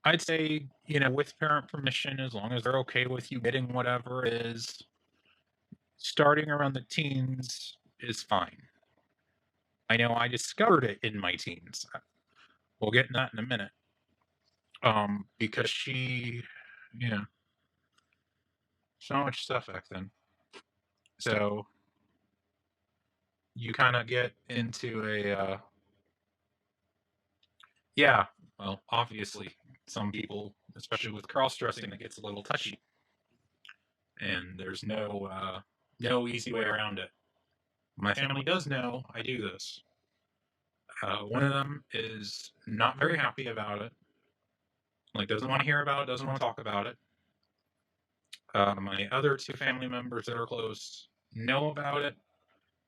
Speaker 1: I'd say, with parent permission, as long as they're okay with you getting whatever it is, starting around the teens is fine. I know I discovered it in my teens. We'll get in that in a minute. Because yeah, so much stuff back then. So you kind of get into yeah, well, obviously, some people, especially with cross dressing, it gets a little touchy, and there's no easy way around it. My family does know I do this. One of them is not very happy about it. Like, doesn't want to hear about it, doesn't want to talk about it. My other two family members that are close know about it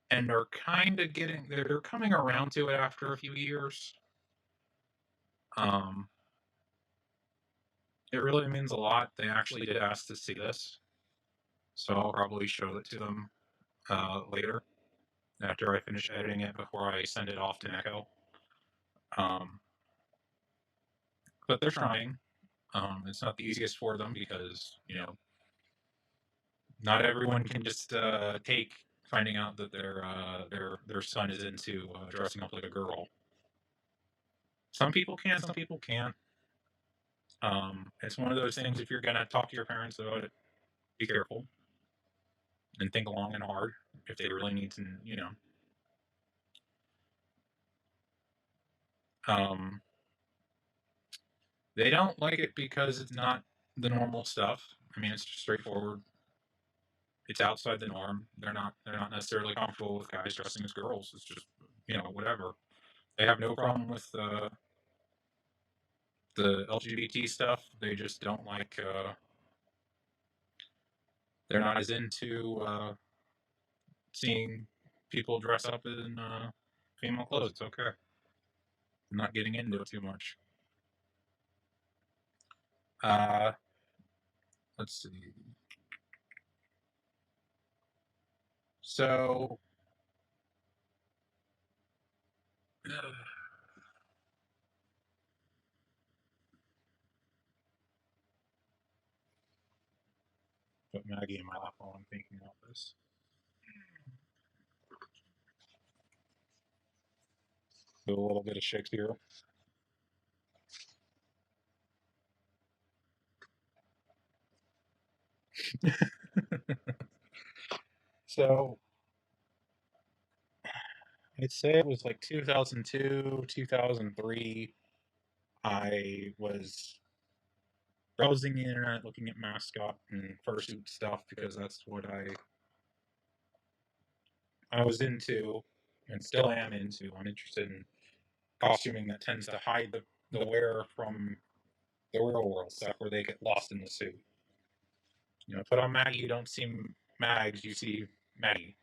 Speaker 1: and are kind of they're coming around to it after a few years. Um, it really means a lot. They actually did ask to see this, so I'll probably show it to them later after I finish editing it before I send it off to Echo. Um, but they're trying. It's not the easiest for them because not everyone can just take finding out that their son is into dressing up like a girl. Some people can, some people can't. It's one of those things. If you're gonna talk to your parents about it, be careful and think long and hard if they really need to. Um, they don't like it because it's not the normal stuff. I mean, it's just straightforward. It's outside the norm. They're not necessarily comfortable with guys dressing as girls. It's just whatever. They have no problem with the LGBT stuff. They just don't like. They're not as into seeing people dress up in female clothes. It's okay. I'm not getting into it too much. Uh, let's see. So, put Maggie in my lap while I'm thinking about this. Do a little bit of Shakespeare. So, I'd say it was like 2002, 2003. I was browsing the internet, looking at mascot and fursuit stuff because that's what I was into and still am into. I'm interested in costuming that tends to hide the wearer from the real world stuff where they get lost in the suit. Put on Maggie, you don't see Mags, you see Maggie.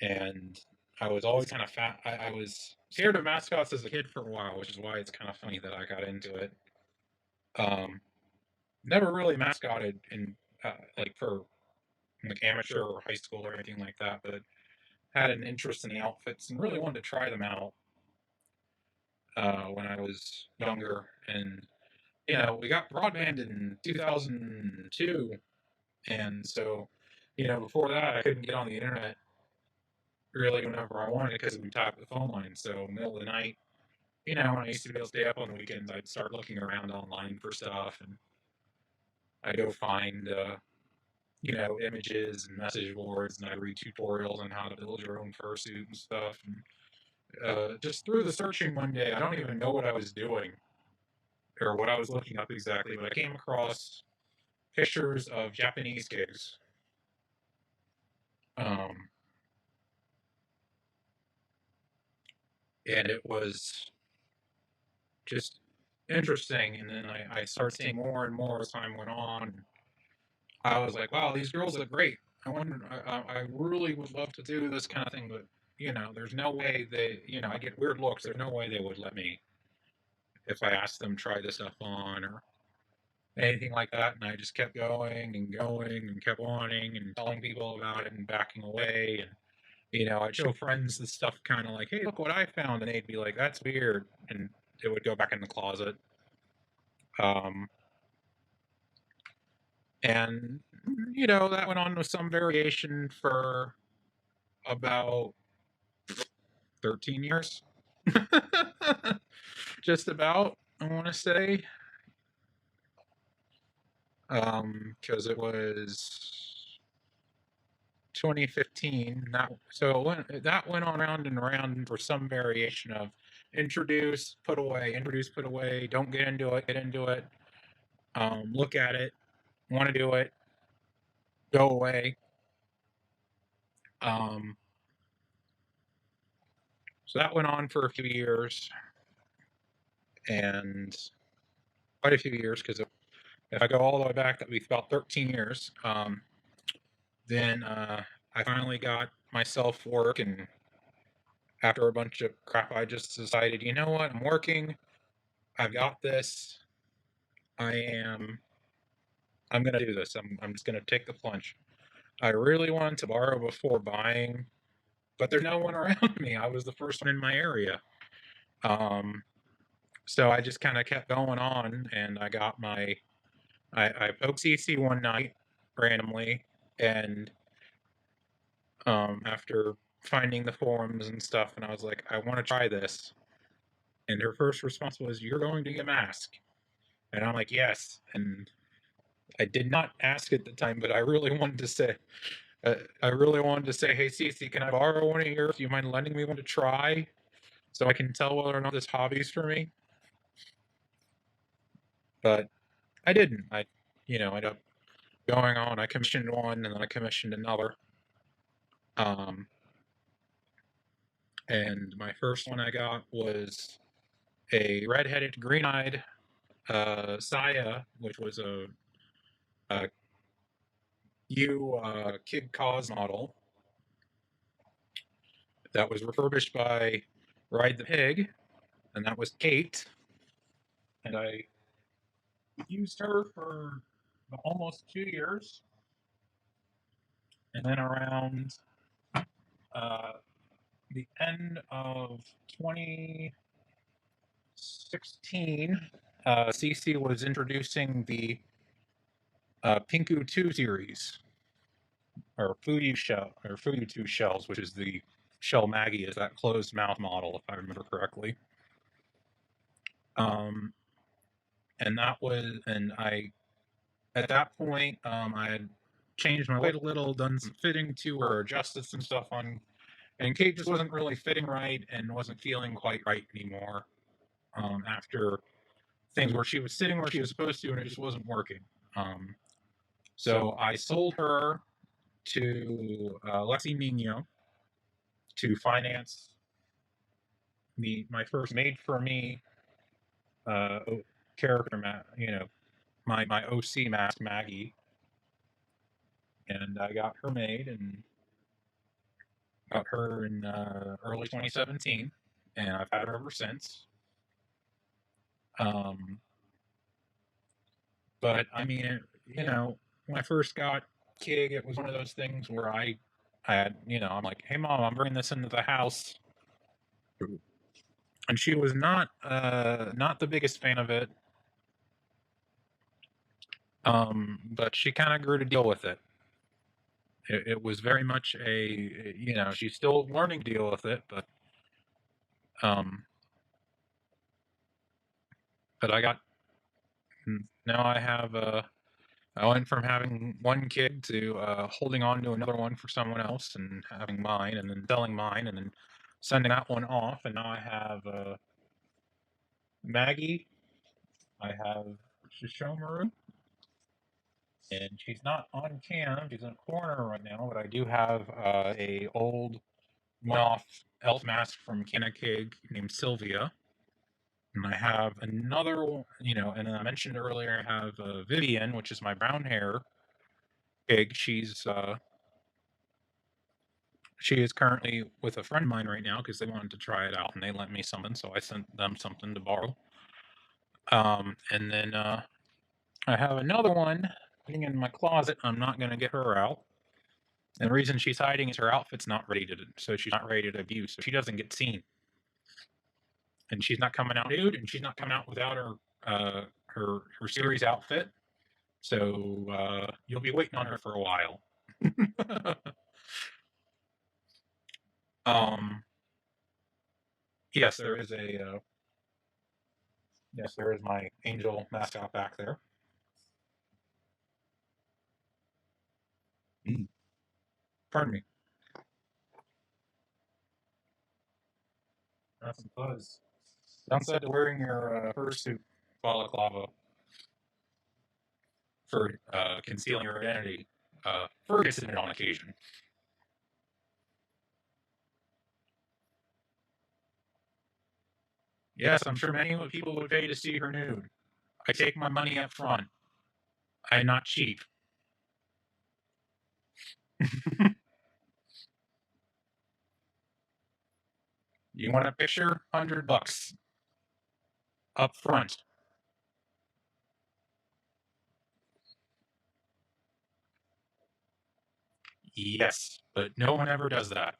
Speaker 1: And I was always kind of fat. I was scared of mascots as a kid for a while, which is why it's kind of funny that I got into it. Um, Never really mascotted in like for like amateur or high school or anything like that, but had an interest in the outfits and really wanted to try them out when I was younger. And we got broadband in 2002, and so before that I couldn't get on the internet really whenever I wanted because we tapped the phone line. So middle of the night, when I used to be able to stay up on the weekends, I'd start looking around online for stuff, and I'd go find images and message boards, and I'd read tutorials on how to build your own fursuit and stuff. And just through the searching one day, I don't even know what I was doing. or what I was looking up exactly, but I came across pictures of Japanese gigs. Um, and it was just interesting. And then I started seeing more and more as time went on. I was like, wow, these girls look great. I really would love to do this kind of thing, but there's no way I get weird looks. There's no way they would let me if I asked them to try this stuff on or anything like that. And I just kept going and going and kept wanting and telling people about it and backing away. And, I'd show friends the stuff kind of like, hey, look what I found. And they'd be like, that's weird. And it would go back in the closet. Um, and, that went on with some variation for about 13 years. Just about, I want to say. Because it was 2015. That went on round and round for some variation of introduce, put away, don't get into it, get into it, look at it, want to do it, go away. Um, so that went on for a few years, and quite a few years, because if I go all the way back, that would be about 13 years. Then I finally got myself work, and after a bunch of crap, I just decided, you know what, I'm working, I've got this, I'm gonna do this. I'm just gonna take the plunge. I really wanted to borrow before buying, but there's no one around me. I was the first one in my area. Um, so I just kind of kept going on, and I got I poked CC one night randomly, and after finding the forums and stuff, and I was like, I want to try this. And her first response was, "You're going to get a mask." And I'm like, "Yes." And I did not ask at the time, but I really wanted to say, hey, Cece, can I borrow one of yours? Do you mind lending me one to try so I can tell whether or not this hobby's for me? But I didn't. I ended up going on. I commissioned one and then I commissioned another. And my first one I got was a redheaded, green-eyed Saya, which was a Kid Cause model that was refurbished by Ride the Pig, and that was Kate. And I used her for almost 2 years. And then around uh, the end of 2016, CC was introducing the Pinku 2 series, or Fuyu 2 shells, which is the shell Maggie is that closed mouth model, if I remember correctly. Um, and at that point, I had changed my weight a little, done some fitting to her, adjusted some stuff on, and Kate just wasn't really fitting right and wasn't feeling quite right anymore. After things where she was sitting where she was supposed to, and it just wasn't working. So I sold her to Lexi Nino to finance my first made for me uh, character, my OC mask Maggie, and I got her made and got her in early 2017, and I've had her ever since. But I mean, when I first got Kig, it was one of those things where I had, I'm like, hey mom, I'm bringing this into the house, and she was not the biggest fan of it. But she kind of grew to deal with it. It was very much she's still learning to deal with it, um, but now I have I went from having one kid to holding on to another one for someone else and having mine and then selling mine and then sending that one off. And now I have Maggie, I have Shishomaru, and she's not on cam. She's in a corner right now, but I do have a old one-off elf mask from Kinakig named Sylvia. And I have another, and I mentioned earlier I have Vivian, which is my brown hair pig. She is currently with a friend of mine right now because they wanted to try it out and they lent me something, so I sent them something to borrow. And then I have another one sitting in my closet. I'm not going to get her out. And the reason she's hiding is her outfit's not ready to, so she's not ready to debut, so she doesn't get seen. And she's not coming out nude, and she's not coming out without her series outfit. So you'll be waiting on her for a while. um, yes, there is my angel mascot back there. Pardon me. That's some buzz. Downside to wearing your fursuit balaclava for concealing your identity, Ferguson on occasion. Yes, I'm sure many people would pay to see her nude. I take my money up front. I'm not cheap. You want a picture? $100 up front. Yes, but no one ever does that.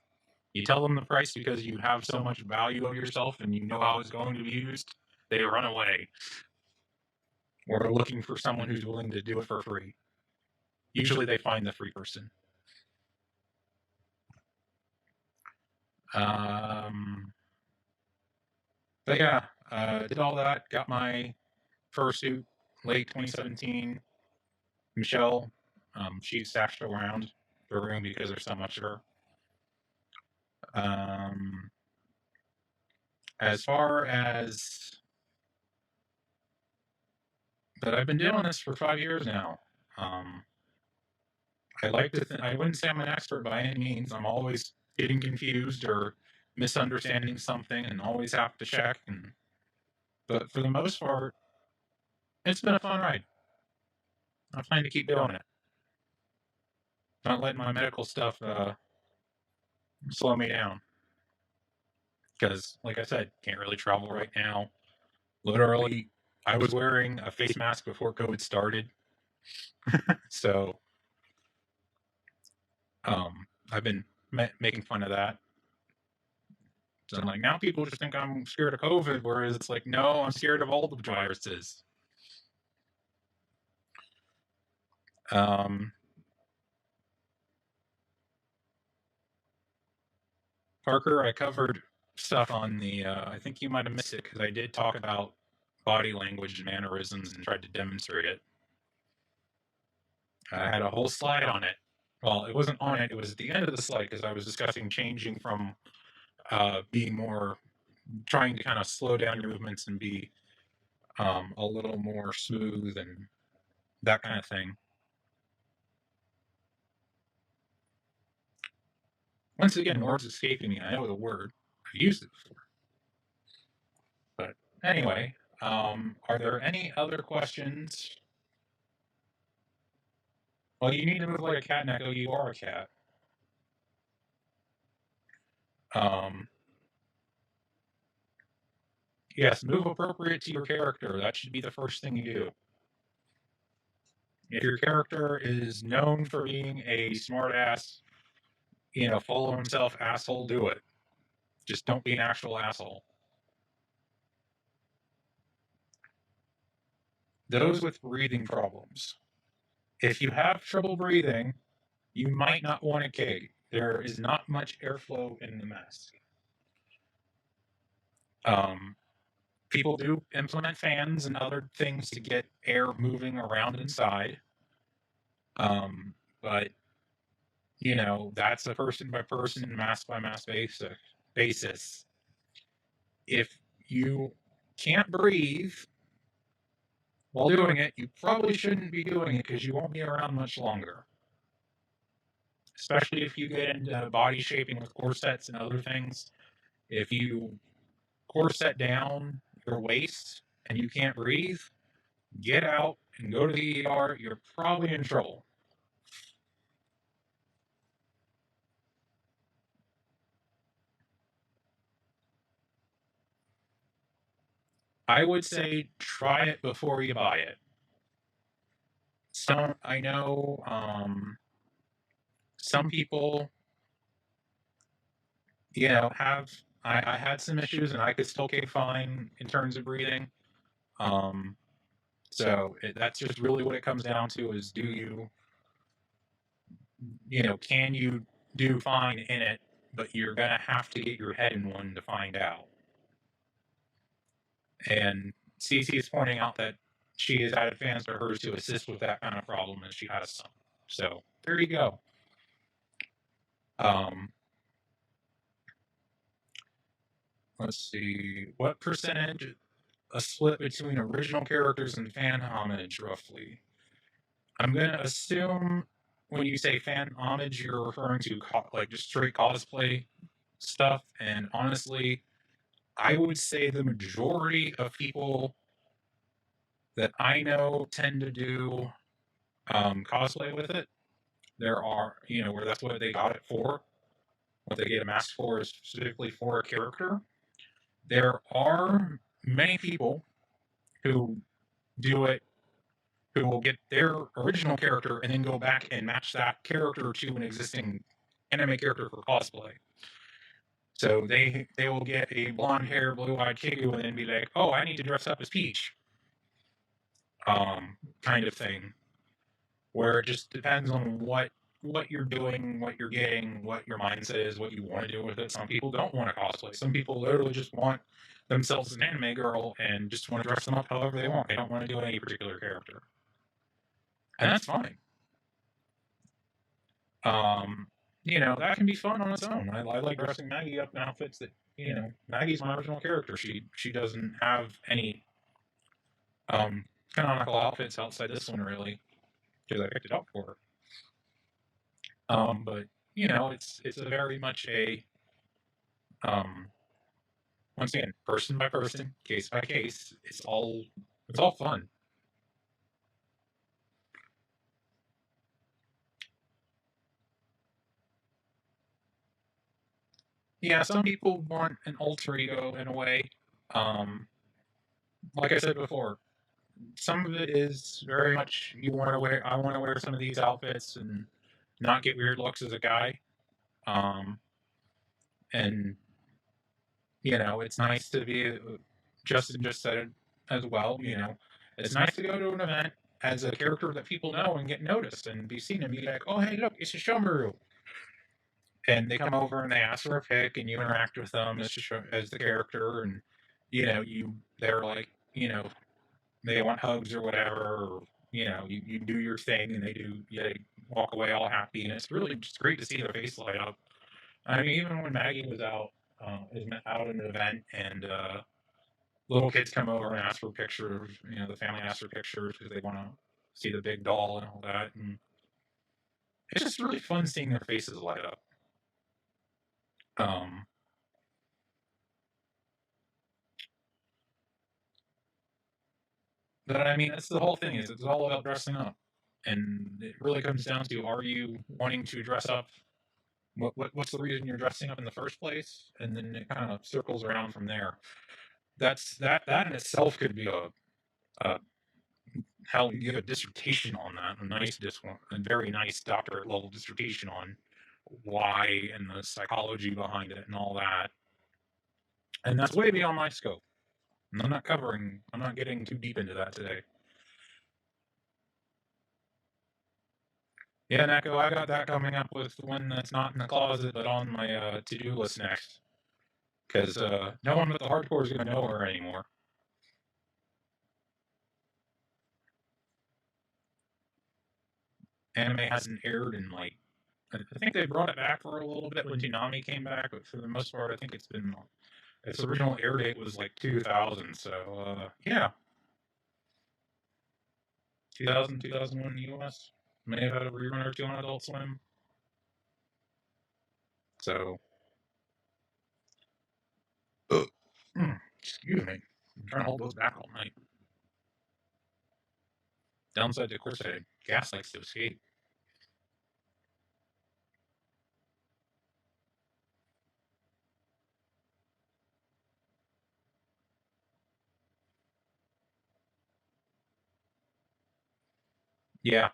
Speaker 1: You tell them the price because you have so much value of yourself and you know how it's going to be used. They run away. Or they're looking for someone who's willing to do it for free. Usually they find the free person. But yeah, did all that. Got my fursuit late 2017. Michelle, she's stashed around the room because there's so much of her. As far as but I've been doing this for 5 years now. I like to. I wouldn't say I'm an expert by any means. I'm always getting confused or misunderstanding something, and always have to check. But for the most part, it's been a fun ride. I'm planning to keep doing it. Not letting my medical stuff slow me down. Because, like I said, can't really travel right now. Literally, I was wearing a face mask before COVID started. So, I've been making fun of that. So, like, now people just think I'm scared of COVID, whereas it's like, no, I'm scared of all the viruses. Parker, I covered stuff on the, I think you might have missed it because I did talk about body language and mannerisms and tried to demonstrate it. I had a whole slide on it. Well, it wasn't on it, it was at the end of the slide because I was discussing changing from being more, trying to kind of slow down your movements and be a little more smooth and that kind of thing. Once again, words escaping me. I know the word. I've used it before. But anyway, are there any other questions? Well, you need to move like a cat, Neko. You are a cat. Yes, move appropriate to your character. That should be the first thing you do. If your character is known for being a smartass, full of himself asshole, do it. Just don't be an actual asshole. Those with breathing problems. If you have trouble breathing, you might not want a keg. There is not much airflow in the mask. People do implement fans and other things to get air moving around inside. But that's a person by person, mask by mask basis. If you can't breathe, while doing it, you probably shouldn't be doing it because you won't be around much longer. Especially if you get into body shaping with corsets and other things. If you corset down your waist and you can't breathe, get out and go to the ER. You're probably in trouble. I would say try it before you buy it. I know some people, have. I had some issues and I could still get fine in terms of breathing. Um, that's just really what it comes down to is can you do fine in it, but you're going to have to get your head in one to find out. And Cece is pointing out that she has added fans to hers to assist with that kind of problem, and she has some. So there you go. Let's see. What percentage a split between original characters and fan homage, roughly? I'm going to assume when you say fan homage, you're referring to like just straight cosplay stuff. And honestly, I would say the majority of people that I know tend to do cosplay with it. There are, where that's what they got it for. What they get a mask for is specifically for a character. There are many people who do it, who will get their original character and then go back and match that character to an existing anime character for cosplay. So they will get a blonde hair, blue eyed Kigu and then be like, oh, I need to dress up as Peach. Kind of thing. Where it just depends on what you're doing, what you're getting, what your mindset is, what you want to do with it. Some people don't want to cosplay. Some people literally just want themselves as an anime girl and just want to dress them up however they want. They don't want to do any particular character. And that's fine. That can be fun on its own. I like dressing Maggie up in outfits that, Maggie's my original character. She doesn't have any canonical outfits outside this one, really, because I picked it up for her. But it's a very much a once again, person by person, case by case. It's all fun. Yeah, some people want an alter ego in a way. Um, like I said before, some of it is very much you want to wear. I want to wear some of these outfits and not get weird looks as a guy. And it's nice to be. Justin just said it as well. It's nice to go to an event as a character that people know and get noticed and be seen and be like, oh hey, look, it's a Shomaru. And they come over and they ask for a pic and you interact with them as the character and they're like they want hugs or whatever or, you do your thing and they walk away all happy and it's really just great to see their face light up. I mean, even when Maggie was out out at an event and little kids come over and ask for pictures, the family asks for pictures because they want to see the big doll and all that, and it's just really fun seeing their faces light up. Um, but I mean, that's the whole thing. Is it's all about dressing up, and it really comes down to: are you wanting to dress up? What's the reason you're dressing up in the first place? And then it kind of circles around from there. That in itself could be a how you give a dissertation on that, a very nice doctorate level dissertation on why and the psychology behind it and all that. And that's way beyond my scope. And I'm not getting too deep into that today. Yeah, Neko, I got that coming up with one that's not in the closet, but on my to-do list next. Because no one but the hardcore is going to know her anymore. Anime hasn't aired in I think they brought it back for a little bit when Toonami came back, but for the most part, I think its original air date was 2000. So yeah, 2000, 2001 in the US. May have had a rerun or two on Adult Swim. So, excuse me. I'm trying to hold those back all night. Downside to corset, gas likes to escape. Yeah,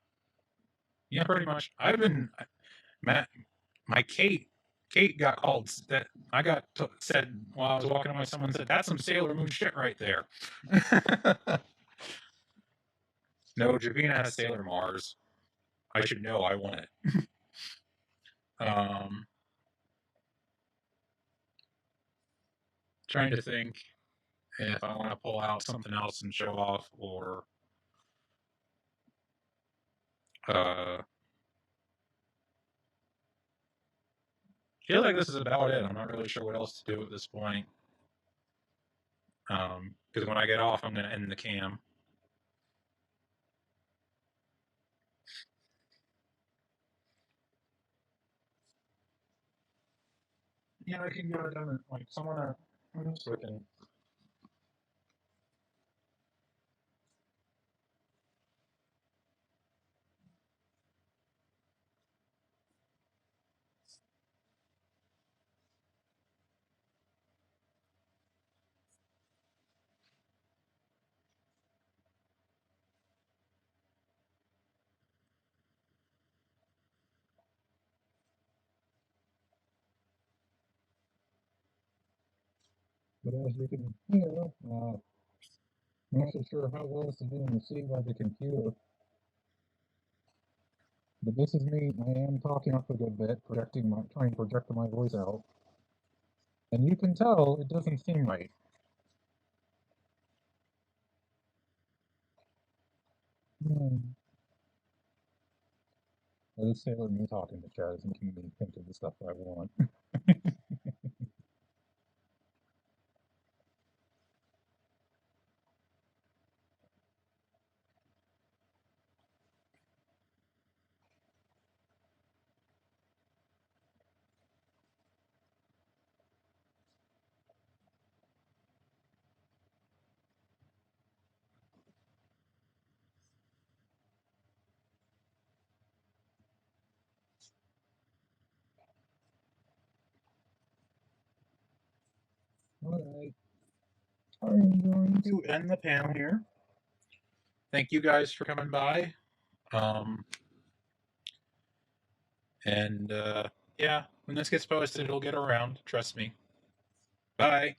Speaker 1: yeah, pretty much. I've been Matt, my Kate got called that I got said while I was walking away. Someone said that's some Sailor Moon shit right there. No, Javina has Sailor Mars. I should know. I want it. Um, trying to think if I want to pull out something else and show off, or I feel like this is about it. I'm not really sure what else to do at this point. Because when I get off, I'm going to end the cam. Yeah, I can get it done. Like someone, I'm just looking. But as you can hear, I'm not so sure how well this is being received by the computer. But this is me. I am talking up a good bit, trying to project my voice out. And you can tell it doesn't seem right. Hmm. Well, this Sailor Me talking to chat is making me think of the stuff I want. Alright. I'm going to end the panel here. Thank you guys for coming by. Um, and yeah, when this gets posted, it'll get around. Trust me. Bye.